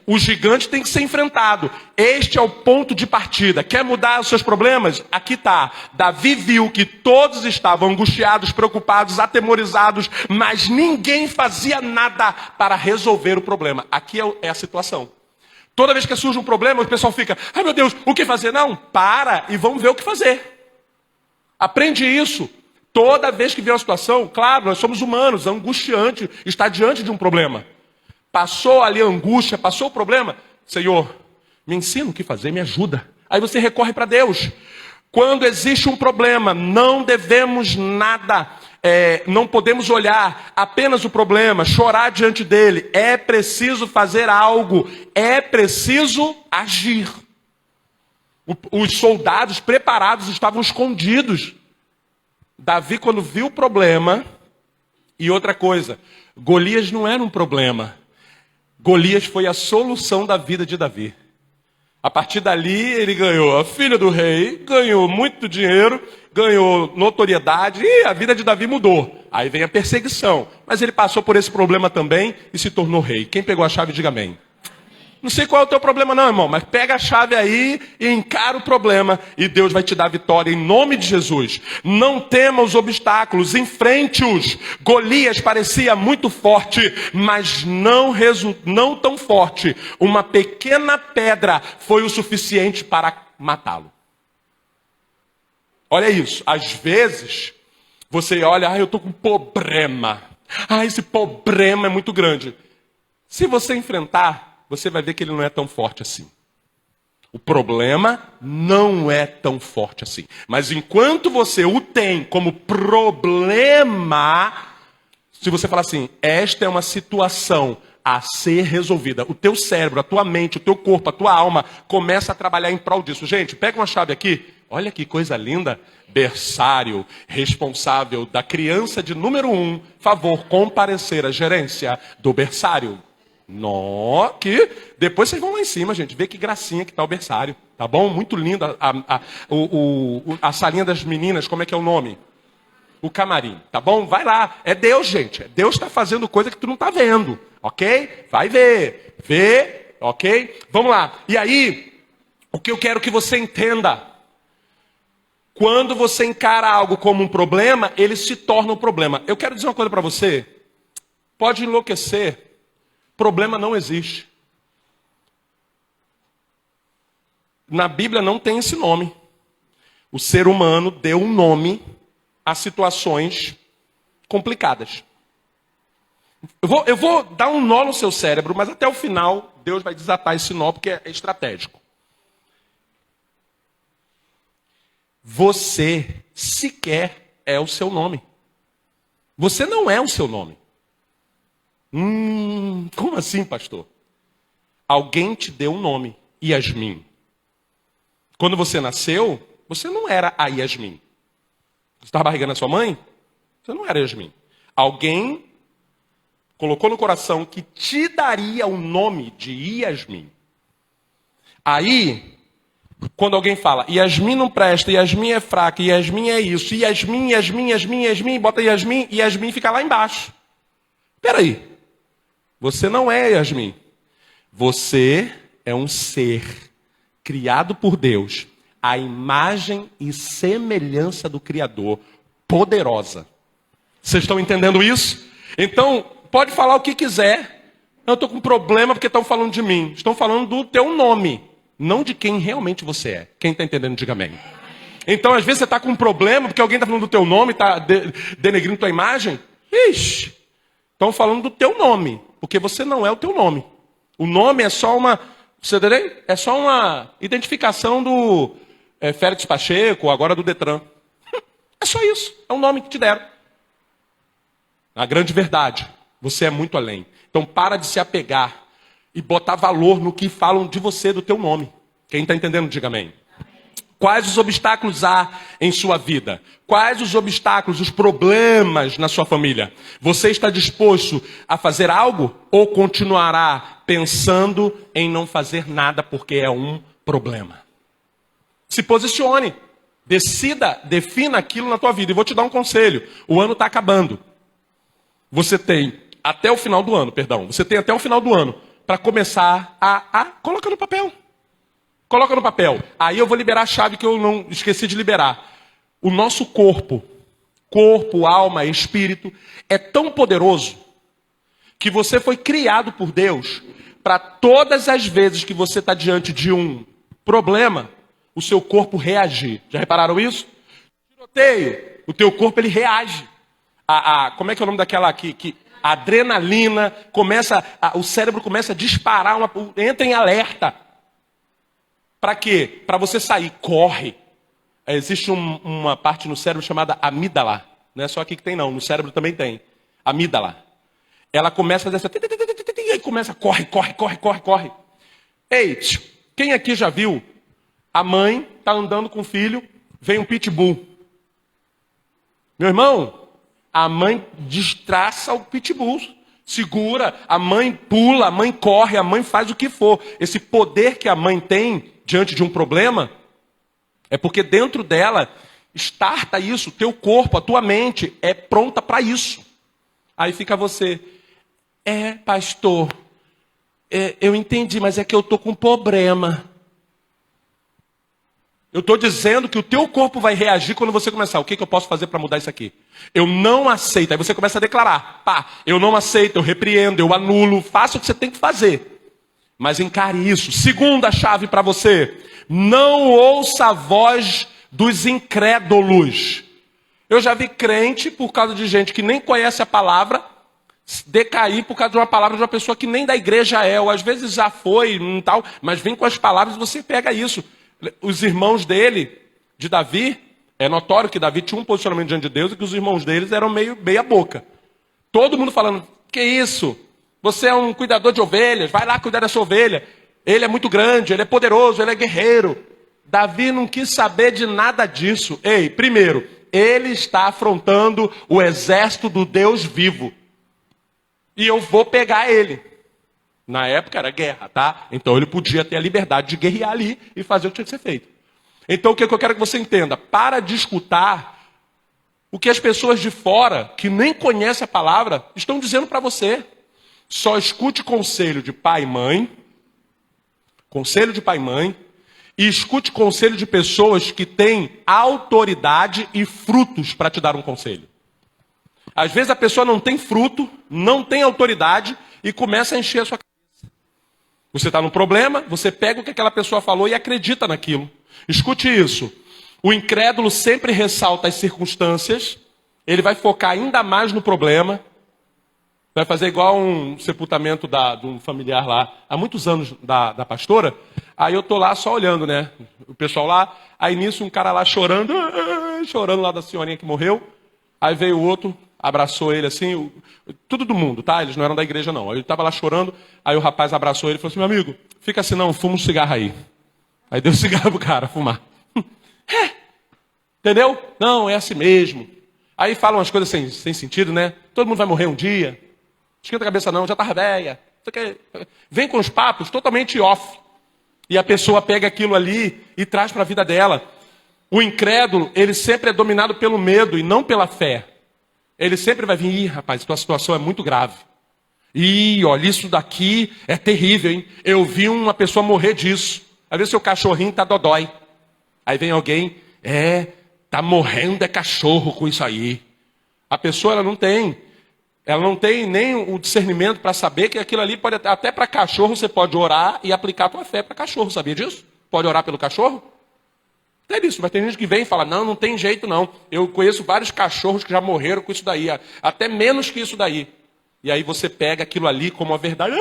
o gigante tem que ser enfrentado. Este é o ponto de partida. Quer mudar os seus problemas? Aqui está. Davi viu que todos estavam angustiados, preocupados, atemorizados, mas ninguém fazia nada para resolver o problema. Aqui é a situação. Toda vez que surge um problema, o pessoal fica, ai meu Deus, o que fazer? Não, para e vamos ver o que fazer. Aprende isso. Toda vez que vem uma situação, claro, nós somos humanos, é angustiante estar diante de um problema. Passou ali a angústia, passou o problema. Senhor, me ensina o que fazer, me ajuda. Aí você recorre para Deus. Quando existe um problema, não devemos nada, não podemos olhar apenas o problema, chorar diante dele. É preciso fazer algo, é preciso agir. Os soldados preparados estavam escondidos. Davi, quando viu o problema, e outra coisa, Golias não era um problema. Golias foi a solução da vida de Davi. A partir dali, ele ganhou a filha do rei, ganhou muito dinheiro, ganhou notoriedade, e a vida de Davi mudou. Aí vem a perseguição. Mas ele passou por esse problema também e se tornou rei. Quem pegou a chave, diga amém. Não sei qual é o teu problema não, irmão, mas pega a chave aí e encara o problema e Deus vai te dar vitória em nome de Jesus. Não tema os obstáculos, enfrente-os. Golias parecia muito forte, mas não tão forte. Uma pequena pedra foi o suficiente para matá-lo. Olha isso, às vezes você olha, eu estou com problema. Esse problema é muito grande. Se você enfrentar, você vai ver que ele não é tão forte assim. O problema não é tão forte assim. Mas enquanto você o tem como problema, se você falar assim, esta é uma situação a ser resolvida, o teu cérebro, a tua mente, o teu corpo, a tua alma começa a trabalhar em prol disso. Gente, pega uma chave aqui. Olha que coisa linda. Berçário, responsável da criança de número 1, favor, comparecer à gerência do berçário. Que depois vocês vão lá em cima, gente, ver que gracinha que tá o berçário, tá bom? Muito linda a salinha das meninas, como é que é o nome? O camarim, tá bom? Vai lá, é Deus, gente, Deus está fazendo coisa que tu não tá vendo, ok? Vai ver, ok? Vamos lá, e aí, o que eu quero que você entenda, quando você encara algo como um problema, ele se torna um problema. Eu quero dizer uma coisa para você, pode enlouquecer, problema não existe. Na Bíblia não tem esse nome. O ser humano deu um nome a situações complicadas. Eu vou dar um nó no seu cérebro, mas até o final Deus vai desatar esse nó porque é estratégico. Você sequer é o seu nome. Você não é o seu nome. Como assim, pastor? Alguém te deu um nome, Yasmin. Quando você nasceu, você não era a Yasmin. Você estava barrigando a sua mãe? Você não era Yasmin. Alguém colocou no coração que te daria o nome de Yasmin. Aí, quando alguém fala, Yasmin não presta, Yasmin é fraca, Yasmin é isso, Yasmin, bota Yasmin, e Yasmin fica lá embaixo. Peraí. Você não é Yasmin. Você é um ser criado por Deus, à imagem e semelhança do Criador, poderosa. Vocês estão entendendo isso? Então, pode falar o que quiser. Eu estou com problema porque estão falando de mim. Estão falando do teu nome, não de quem realmente você é. Quem está entendendo, diga amém. Então, às vezes você está com um problema porque alguém está falando do teu nome, está denegrindo tua imagem. Ixi, estão falando do teu nome. Porque você não é o teu nome. O nome é só uma identificação do Félix Pacheco, agora do Detran. É só isso. É um nome que te deram. A grande verdade, você é muito além. Então para de se apegar e botar valor no que falam de você, do teu nome. Quem está entendendo, diga amém. Quais os obstáculos há em sua vida? Quais os obstáculos, os problemas na sua família? Você está disposto a fazer algo ou continuará pensando em não fazer nada porque é um problema? Se posicione, defina aquilo na tua vida. E vou te dar um conselho. O ano está acabando. Você tem até o final do ano para começar coloca no papel. Coloca no papel. Aí eu vou liberar a chave que eu não esqueci de liberar. O nosso corpo, alma, espírito, é tão poderoso que você foi criado por Deus para todas as vezes que você está diante de um problema, o seu corpo reagir. Já repararam isso? Tiroteio, o teu corpo ele reage. Como é que é o nome daquela aqui? A adrenalina, o cérebro começa a disparar, entra em alerta. Para quê? Para você sair, corre. Existe uma parte no cérebro chamada amígdala. Não é só aqui que tem não, no cérebro também tem. Amígdala. Ela começa a fazer essa... Aí começa, corre. Ei, quem aqui já viu? A mãe está andando com o filho, vem um pitbull. Meu irmão, a mãe destraça o pitbull. Segura, a mãe pula, a mãe corre, a mãe faz o que for. Esse poder que a mãe tem diante de um problema, é porque dentro dela starta isso, teu corpo, a tua mente é pronta para isso. Aí fica você, pastor, eu entendi, mas é que eu estou com problema. Eu estou dizendo que o teu corpo vai reagir quando você começar. O que eu posso fazer para mudar isso aqui? Eu não aceito. Aí você começa a declarar, eu não aceito, eu repreendo, eu anulo, faça o que você tem que fazer. Mas encare isso. Segunda chave para você. Não ouça a voz dos incrédulos. Eu já vi crente, por causa de gente que nem conhece a palavra, decair por causa de uma palavra de uma pessoa que nem da igreja é, ou às vezes já foi, tal, mas vem com as palavras e você pega isso. Os irmãos dele, de Davi, é notório que Davi tinha um posicionamento diante de Deus e que os irmãos deles eram meio meia boca. Todo mundo falando, que isso? Você é um cuidador de ovelhas, vai lá cuidar dessa ovelha. Ele é muito grande, ele é poderoso, ele é guerreiro. Davi não quis saber de nada disso. Ei, primeiro, ele está afrontando o exército do Deus vivo. E eu vou pegar ele. Na época era guerra, tá? Então ele podia ter a liberdade de guerrear ali e fazer o que tinha que ser feito. Então o que eu quero que você entenda? Para de escutar o que as pessoas de fora, que nem conhecem a palavra, estão dizendo para você. Só escute conselho de pai e mãe. Conselho de pai e mãe. E escute conselho de pessoas que têm autoridade e frutos para te dar um conselho. Às vezes a pessoa não tem fruto, não tem autoridade e começa a encher a sua cabeça. Você está num problema, você pega o que aquela pessoa falou e acredita naquilo. Escute isso. O incrédulo sempre ressalta as circunstâncias, ele vai focar ainda mais no problema. Vai fazer igual um sepultamento de um familiar lá, há muitos anos, da pastora. Aí eu tô lá só olhando, né? O pessoal lá, aí nisso um cara lá chorando, chorando lá da senhorinha que morreu. Aí veio o outro, abraçou ele assim, tudo do mundo, tá? Eles não eram da igreja não. Ele estava lá chorando, aí o rapaz abraçou ele e falou assim, meu amigo, fica assim não, fuma um cigarro aí. Aí deu cigarro pro cara fumar. Entendeu? Não, é assim mesmo. Aí falam umas coisas sem sentido, né? Todo mundo vai morrer um dia. Esquenta a cabeça não, já tá velha. Vem com os papos totalmente off. E a pessoa pega aquilo ali e traz para a vida dela. O incrédulo, ele sempre é dominado pelo medo e não pela fé. Ele sempre vai vir, ih, rapaz, tua situação é muito grave. Ih, olha, isso daqui é terrível, hein? Eu vi uma pessoa morrer disso. Às vezes seu cachorrinho tá dodói. Aí vem alguém, tá morrendo de cachorro com isso aí. A pessoa, ela não tem nem o discernimento para saber que aquilo ali pode, até para cachorro você pode orar e aplicar a tua fé para cachorro, sabia disso? Pode orar pelo cachorro? É isso, mas tem gente que vem e fala, não tem jeito não. Eu conheço vários cachorros que já morreram com isso daí, até menos que isso daí. E aí você pega aquilo ali como a verdade,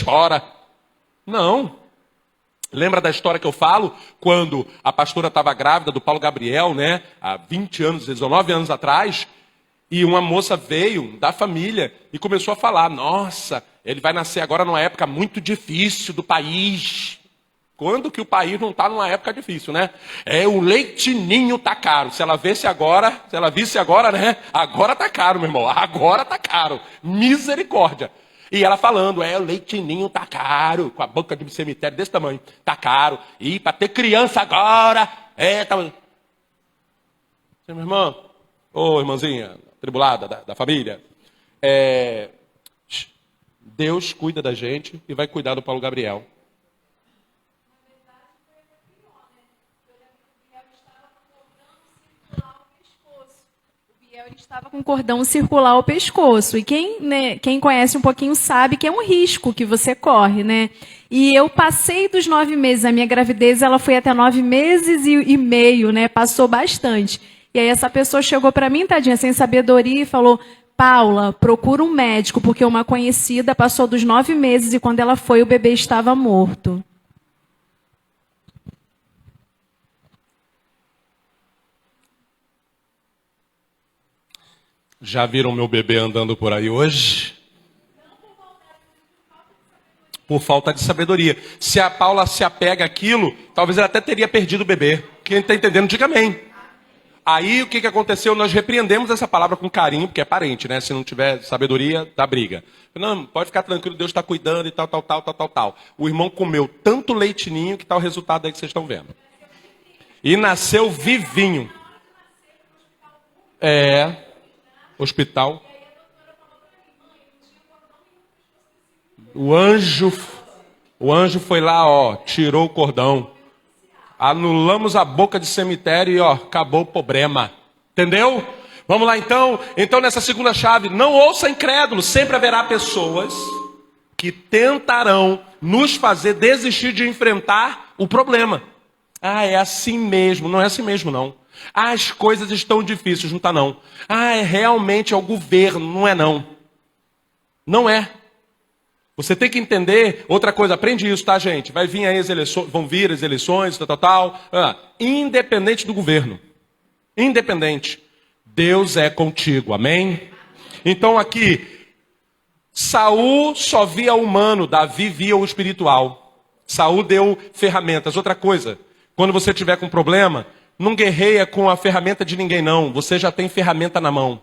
chora. Não. Lembra da história que eu falo? Quando a pastora estava grávida do Paulo Gabriel, né? Há 20 anos, 19 anos atrás. E uma moça veio da família e começou a falar, nossa, ele vai nascer agora numa época muito difícil do país. Quando que o país não está numa época difícil, né? O leitinho tá caro. Se ela visse agora, né? Agora tá caro, meu irmão. Agora tá caro. Misericórdia. E ela falando, o leitinho tá caro. Com a boca de cemitério desse tamanho. Tá caro. E para ter criança agora, tá... Meu irmão, irmãzinha, tribulada da família. Deus cuida da gente e vai cuidar do Paulo Gabriel. Ele estava com cordão circular ao pescoço. E quem conhece um pouquinho sabe que é um risco que você corre, né? E eu passei dos 9 meses. A minha gravidez ela foi até 9 meses e meio, né? Passou bastante. E aí essa pessoa chegou para mim, tadinha, sem sabedoria, e falou, Paula, procura um médico, porque uma conhecida passou dos 9 meses e quando ela foi, o bebê estava morto. Já viram meu bebê andando por aí hoje? Por falta de sabedoria. Se a Paula se apega àquilo, talvez ela até teria perdido o bebê. Quem está entendendo, diga amém. Aí o que aconteceu? Nós repreendemos essa palavra com carinho, porque é parente, né? Se não tiver sabedoria, dá briga. Não, pode ficar tranquilo, Deus está cuidando e tal. O irmão comeu tanto leitinho que está o resultado aí que vocês estão vendo. E nasceu vivinho. Hospital. O anjo foi lá, tirou o cordão. Anulamos a boca de cemitério e acabou o problema. Entendeu? Vamos lá então. Então nessa segunda chave, não ouça incrédulo. Sempre haverá pessoas que tentarão nos fazer desistir de enfrentar o problema. É assim mesmo. Não é assim mesmo não. Ah, as coisas estão difíceis. Não está não. Ah, realmente é o governo. Não é não. Não é. Você tem que entender outra coisa. Aprende isso, tá, gente? Vai vir aí as eleições, vão vir as eleições, tal. Independente do governo. Independente. Deus é contigo. Amém? Então aqui, Saul só via o humano, Davi via o espiritual. Saul deu ferramentas. Outra coisa, quando você tiver com problema, não guerreia com a ferramenta de ninguém não. Você já tem ferramenta na mão.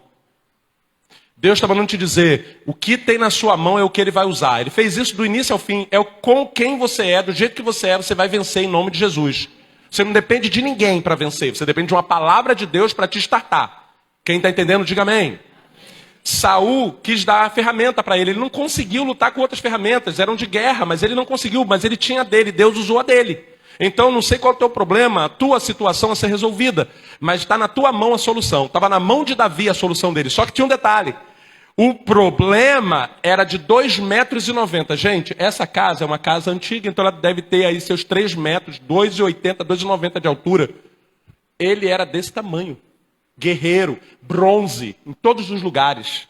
Deus está mandando te dizer, o que tem na sua mão é o que ele vai usar. Ele fez isso do início ao fim. É com quem você é, do jeito que você é, você vai vencer em nome de Jesus. Você não depende de ninguém para vencer. Você depende de uma palavra de Deus para te startar. Quem está entendendo, diga amém. Saul quis dar a ferramenta para ele. Ele não conseguiu lutar com outras ferramentas. Eram de guerra, mas ele não conseguiu. Mas ele tinha a dele. Deus usou a dele. Então, não sei qual é o teu problema, a tua situação a ser resolvida. Mas está na tua mão a solução. Estava na mão de Davi a solução dele. Só que tinha um detalhe. O problema era de 2,90 metros. Gente, essa casa é uma casa antiga, então ela deve ter aí seus 3 metros, 2,80, 2,90 de altura. Ele era desse tamanho. Guerreiro, bronze, em todos os lugares.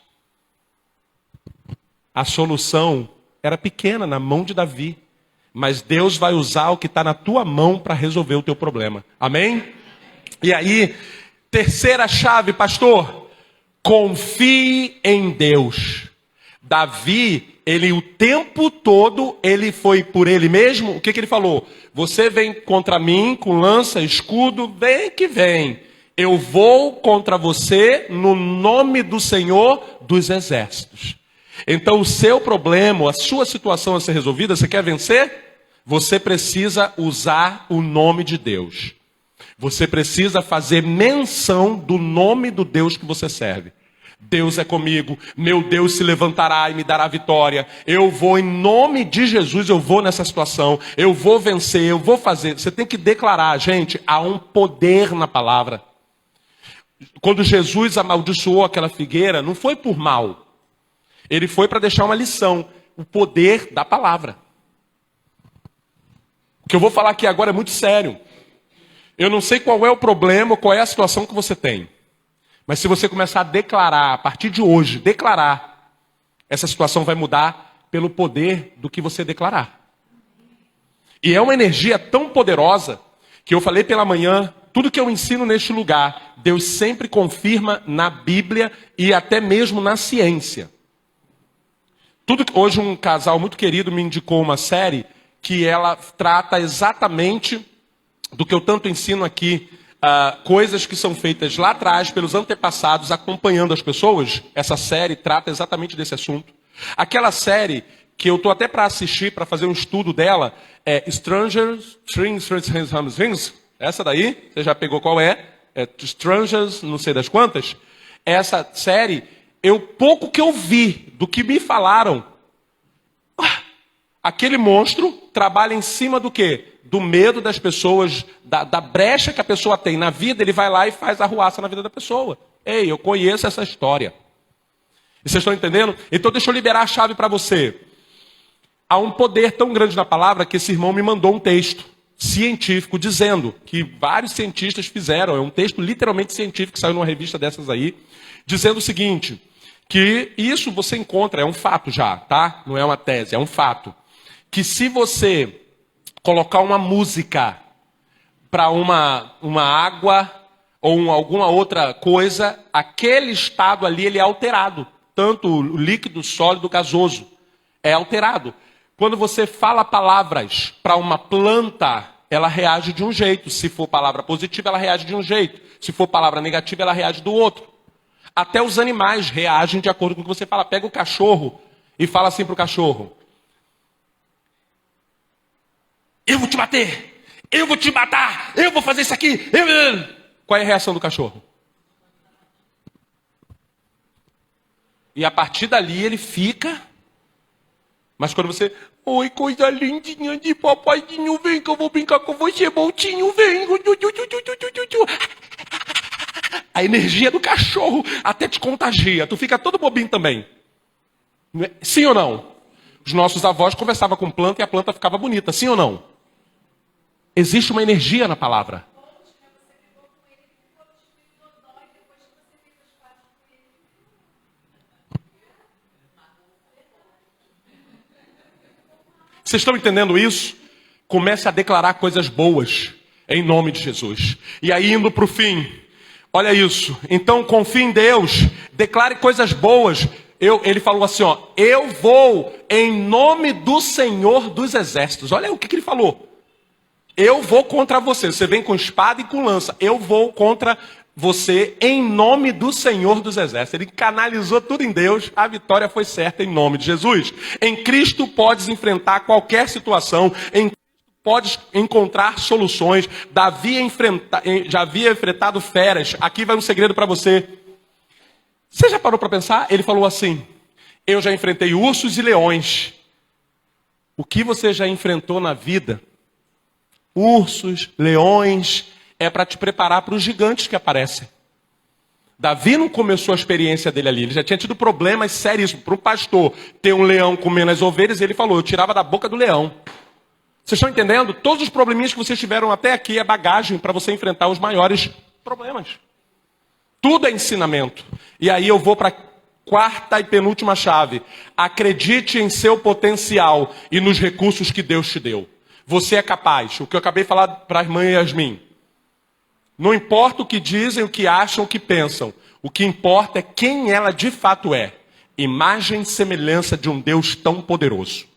A solução era pequena, na mão de Davi. Mas Deus vai usar o que está na tua mão para resolver o teu problema. Amém? E aí, terceira chave, pastor. Confie em Deus. Davi, ele o tempo todo, ele foi por ele mesmo. O que ele falou? Você vem contra mim com lança, escudo, vem que vem. Eu vou contra você no nome do Senhor dos Exércitos. Então o seu problema, a sua situação a ser resolvida, você quer vencer? Você precisa usar o nome de Deus. Você precisa fazer menção do nome do Deus que você serve. Deus é comigo, meu Deus se levantará e me dará vitória. Eu vou, em nome de Jesus, eu vou nessa situação. Eu vou vencer, eu vou fazer. Você tem que declarar, gente, há um poder na palavra. Quando Jesus amaldiçoou aquela figueira, não foi por mal. Ele foi para deixar uma lição. O poder da palavra. O que eu vou falar aqui agora é muito sério. Eu não sei qual é o problema, qual é a situação que você tem. Mas se você começar a declarar, a partir de hoje, declarar, essa situação vai mudar pelo poder do que você declarar. E é uma energia tão poderosa, que eu falei pela manhã, tudo que eu ensino neste lugar, Deus sempre confirma na Bíblia e até mesmo na ciência. Hoje um casal muito querido me indicou uma série que ela trata exatamente do que eu tanto ensino aqui, coisas que são feitas lá atrás pelos antepassados, acompanhando as pessoas. Essa série trata exatamente desse assunto. Aquela série que eu estou até para assistir, para fazer um estudo dela, é Strangers, Things. Essa daí, você já pegou qual é? Strangers, não sei das quantas. Essa série, pouco que eu vi do que me falaram, aquele monstro trabalha em cima do quê? Do medo das pessoas, da brecha que a pessoa tem na vida, ele vai lá e faz arruaça na vida da pessoa. Ei, eu conheço essa história. E vocês estão entendendo? Então deixa eu liberar a chave para você. Há um poder tão grande na palavra que esse irmão me mandou um texto científico dizendo que vários cientistas fizeram. É um texto literalmente científico que saiu numa revista dessas aí, dizendo o seguinte, que isso você encontra, é um fato já, tá? Não é uma tese, é um fato. Que se você colocar uma música para uma água ou alguma outra coisa, aquele estado ali ele é alterado. Tanto o líquido, sólido, gasoso é alterado. Quando você fala palavras para uma planta, ela reage de um jeito. Se for palavra positiva, ela reage de um jeito. Se for palavra negativa, ela reage do outro. Até os animais reagem de acordo com o que você fala. Pega o cachorro e fala assim para o cachorro: eu vou te bater, eu vou te matar, eu vou fazer isso aqui. Qual é a reação do cachorro? E a partir dali ele fica. Mas quando você... Oi, coisa lindinha de papaizinho, vem que eu vou brincar com você, Boltinho, vem. A energia do cachorro até te contagia. Tu fica todo bobinho também. Sim ou não? Os nossos avós conversavam com planta e a planta ficava bonita. Sim ou não? Existe uma energia na palavra. Vocês estão entendendo isso? Comece a declarar coisas boas em nome de Jesus. E aí, indo para o fim, olha isso. Então, confie em Deus, declare coisas boas. Ele falou assim, ó, eu vou em nome do Senhor dos Exércitos. Olha o que ele falou. Eu vou contra você. Você vem com espada e com lança. Eu vou contra você em nome do Senhor dos Exércitos. Ele canalizou tudo em Deus. A vitória foi certa em nome de Jesus. Em Cristo podes enfrentar qualquer situação. Em Cristo podes encontrar soluções. Davi já havia enfrentado feras. Aqui vai um segredo para você. Você já parou para pensar? Ele falou assim, eu já enfrentei ursos e leões. O que você já enfrentou na vida? Ursos, leões, é para te preparar para os gigantes que aparecem. Davi não começou a experiência dele ali, ele já tinha tido problemas sérios para um pastor ter um leão comendo as ovelhas, e ele falou, eu tirava da boca do leão. Vocês estão entendendo? Todos os probleminhas que vocês tiveram até aqui é bagagem para você enfrentar os maiores problemas. Tudo é ensinamento. E aí eu vou para a quarta e penúltima chave. Acredite em seu potencial e nos recursos que Deus te deu. Você é capaz. O que eu acabei de falar para a irmã Yasmin. Não importa o que dizem, o que acham, o que pensam. O que importa é quem ela de fato é. Imagem e semelhança de um Deus tão poderoso.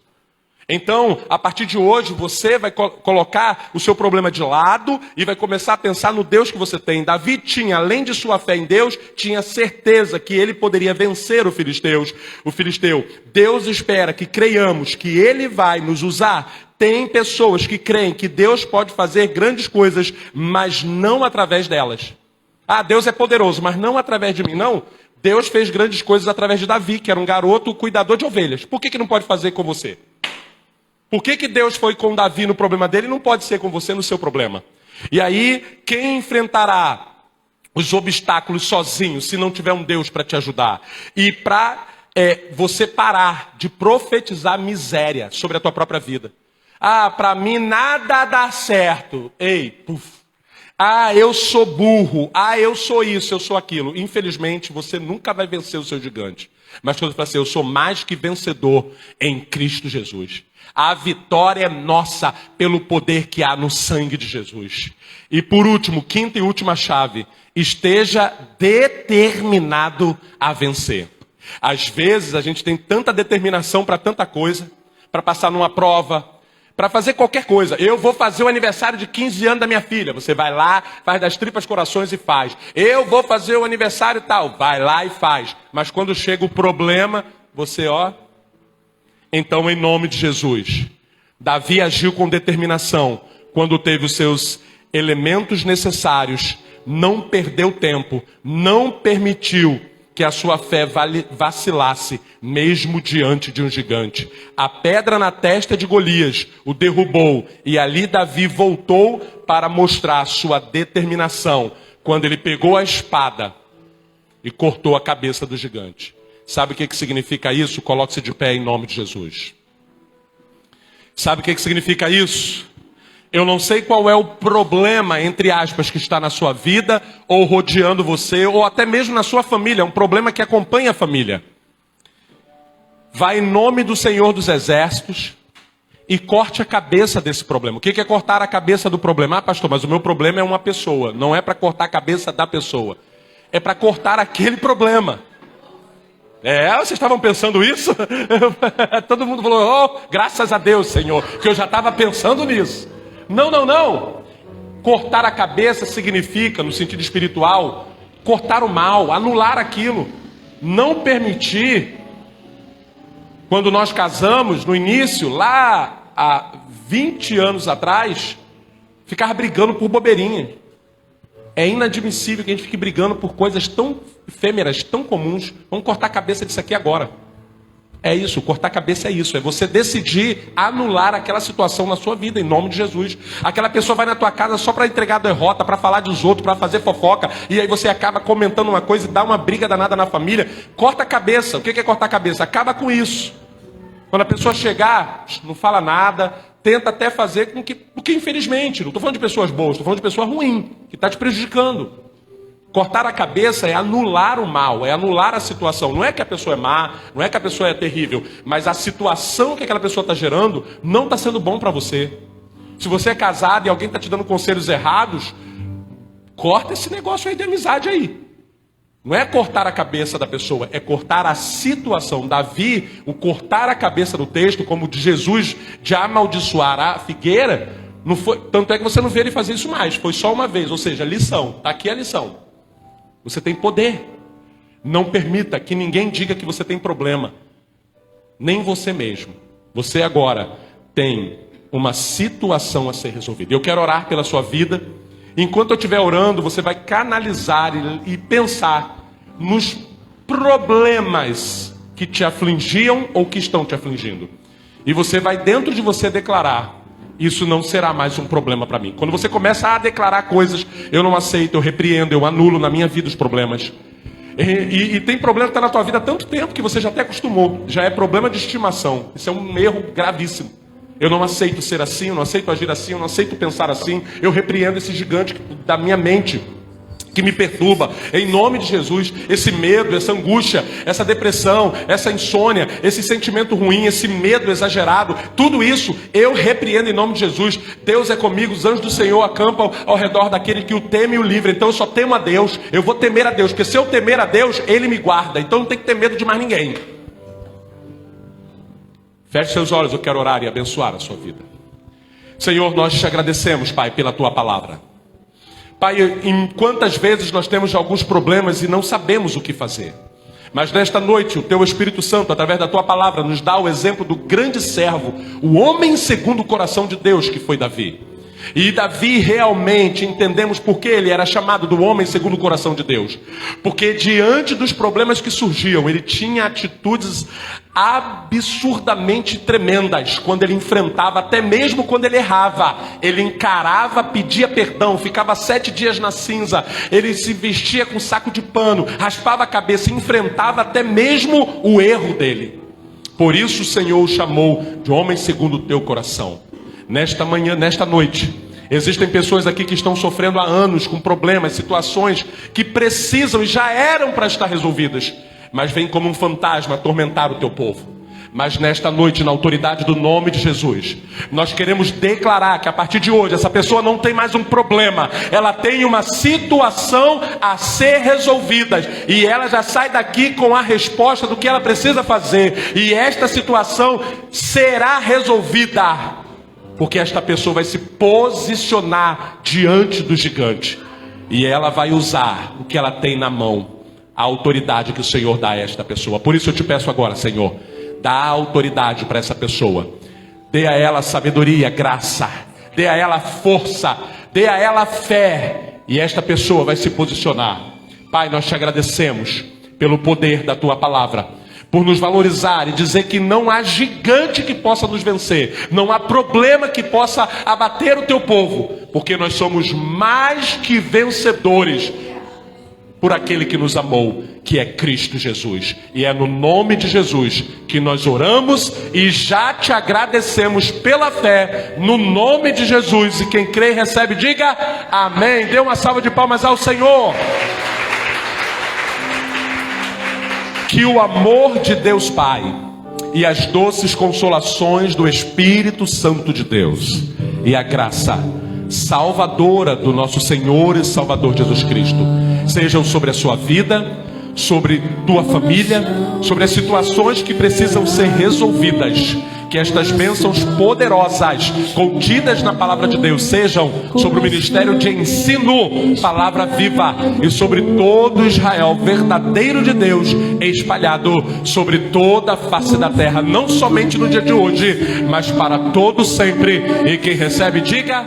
Então, a partir de hoje, você vai colocar o seu problema de lado e vai começar a pensar no Deus que você tem. Davi tinha, além de sua fé em Deus, tinha certeza que ele poderia vencer o filisteu. Deus espera que creiamos que ele vai nos usar. Tem pessoas que creem que Deus pode fazer grandes coisas, mas não através delas. Ah, Deus é poderoso, mas não através de mim. Não, Deus fez grandes coisas através de Davi, que era um garoto cuidador de ovelhas. Por que não pode fazer com você? Por que Deus foi com Davi no problema dele e não pode ser com você no seu problema? E aí, quem enfrentará os obstáculos sozinho, se não tiver um Deus para te ajudar? E para você parar de profetizar miséria sobre a tua própria vida. Ah, para mim nada dá certo. Ei, puf. Ah, eu sou burro. Ah, eu sou isso, eu sou aquilo. Infelizmente, você nunca vai vencer o seu gigante. Mas quando você fala assim, eu sou mais que vencedor em Cristo Jesus. A vitória é nossa pelo poder que há no sangue de Jesus. E por último, quinta e última chave. Esteja determinado a vencer. Às vezes a gente tem tanta determinação para tanta coisa. Para passar numa prova. Para fazer qualquer coisa. Eu vou fazer o aniversário de 15 anos da minha filha. Você vai lá, faz das tripas corações e faz. Eu vou fazer o aniversário e tal. Vai lá e faz. Mas quando chega o problema, você Então, em nome de Jesus, Davi agiu com determinação. Quando teve os seus elementos necessários, não perdeu tempo, não permitiu que a sua fé vacilasse, mesmo diante de um gigante. A pedra na testa de Golias o derrubou, e ali Davi voltou para mostrar sua determinação, quando ele pegou a espada e cortou a cabeça do gigante. Sabe o que significa isso? Coloque-se de pé em nome de Jesus. Sabe o que significa isso? Eu não sei qual é o problema, entre aspas, que está na sua vida, ou rodeando você, ou até mesmo na sua família. É um problema que acompanha a família. Vai em nome do Senhor dos Exércitos e corte a cabeça desse problema. O que é cortar a cabeça do problema? Ah, pastor, mas o meu problema é uma pessoa. Não é para cortar a cabeça da pessoa. É para cortar aquele problema. Vocês estavam pensando isso? Todo mundo falou, graças a Deus, Senhor, que eu já estava pensando nisso. Não. Cortar a cabeça significa, no sentido espiritual, cortar o mal, anular aquilo. Não permitir, quando nós casamos, no início, lá há 20 anos atrás, ficar brigando por bobeirinha. É inadmissível que a gente fique brigando por coisas tão efêmeras, tão comuns. Vamos cortar a cabeça disso aqui agora. É isso, cortar a cabeça é isso. É você decidir anular aquela situação na sua vida, em nome de Jesus. Aquela pessoa vai na tua casa só para entregar derrota, para falar dos outros, para fazer fofoca. E aí você acaba comentando uma coisa e dá uma briga danada na família. Corta a cabeça. O que é cortar a cabeça? Acaba com isso. Quando a pessoa chegar, não fala nada, tenta até fazer com que... Porque infelizmente, não estou falando de pessoas boas, estou falando de pessoa ruim, que está te prejudicando. Cortar a cabeça é anular o mal, é anular a situação. Não é que a pessoa é má, não é que a pessoa é terrível, mas a situação que aquela pessoa está gerando não está sendo bom para você. Se você é casado e alguém está te dando conselhos errados, corta esse negócio aí de amizade aí. Não é cortar a cabeça da pessoa, é cortar a situação. Davi, o cortar a cabeça do texto, como de Jesus de amaldiçoar a figueira, não foi, tanto é que você não vê ele fazer isso mais, foi só uma vez, ou seja, lição, está aqui a lição. Você tem poder. Não permita que ninguém diga que você tem problema. Nem você mesmo. Você agora tem uma situação a ser resolvida. Eu quero orar pela sua vida. Enquanto eu estiver orando, você vai canalizar e pensar nos problemas que te afligiam ou que estão te afligindo. E você vai dentro de você declarar: isso não será mais um problema para mim. Quando você começa a declarar coisas, eu não aceito, eu repreendo, eu anulo na minha vida os problemas. E tem problema que está na tua vida há tanto tempo que você já até acostumou. Já é problema de estimação. Isso é um erro gravíssimo. Eu não aceito ser assim, eu não aceito agir assim, eu não aceito pensar assim. Eu repreendo esse gigante da minha mente que me perturba, em nome de Jesus. Esse medo, essa angústia, essa depressão, essa insônia, esse sentimento ruim, esse medo exagerado, tudo isso eu repreendo em nome de Jesus. Deus é comigo, os anjos do Senhor acampam ao redor daquele que o teme e o livra. Então eu só temo a Deus, eu vou temer a Deus, porque se eu temer a Deus, Ele me guarda. Então não tem que ter medo de mais ninguém. Feche seus olhos, eu quero orar e abençoar a sua vida. Senhor, nós te agradecemos, Pai, pela tua palavra. Pai, em quantas vezes nós temos alguns problemas e não sabemos o que fazer. Mas nesta noite, o teu Espírito Santo, através da tua palavra, nos dá o exemplo do grande servo, o homem segundo o coração de Deus, que foi Davi. E Davi realmente entendemos por que ele era chamado do homem segundo o coração de Deus. Porque diante dos problemas que surgiam, ele tinha atitudes absurdamente tremendas quando ele enfrentava, até mesmo quando ele errava. Ele encarava, pedia perdão, ficava 7 dias na cinza, ele se vestia com saco de pano, raspava a cabeça, enfrentava até mesmo o erro dele. Por isso o Senhor o chamou de homem segundo o teu coração. Nesta manhã, nesta noite, existem pessoas aqui que estão sofrendo há anos com problemas, situações que precisam e já eram para estar resolvidas, mas vem como um fantasma atormentar o teu povo. Mas nesta noite, na autoridade do nome de Jesus, nós queremos declarar que a partir de hoje, essa pessoa não tem mais um problema, ela tem uma situação a ser resolvida, e ela já sai daqui com a resposta do que ela precisa fazer, e esta situação será resolvida. Porque esta pessoa vai se posicionar diante do gigante. E ela vai usar o que ela tem na mão. A autoridade que o Senhor dá a esta pessoa. Por isso eu te peço agora, Senhor, dá autoridade para essa pessoa. Dê a ela sabedoria, graça. Dê a ela força. Dê a ela fé. E esta pessoa vai se posicionar. Pai, nós te agradecemos pelo poder da tua palavra, por nos valorizar e dizer que não há gigante que possa nos vencer, não há problema que possa abater o teu povo, porque nós somos mais que vencedores por aquele que nos amou, que é Cristo Jesus. E é no nome de Jesus que nós oramos e já te agradecemos pela fé, no nome de Jesus. E quem crê e recebe, diga amém. Dê uma salva de palmas ao Senhor. Que o amor de Deus Pai e as doces consolações do Espírito Santo de Deus e a graça salvadora do nosso Senhor e Salvador Jesus Cristo sejam sobre a sua vida, sobre tua família, sobre as situações que precisam ser resolvidas. Que estas bênçãos poderosas contidas na palavra de Deus sejam sobre o ministério de ensino, palavra viva, e sobre todo Israel verdadeiro de Deus, espalhado sobre toda a face da terra, não somente no dia de hoje, mas para todo sempre. E quem recebe, diga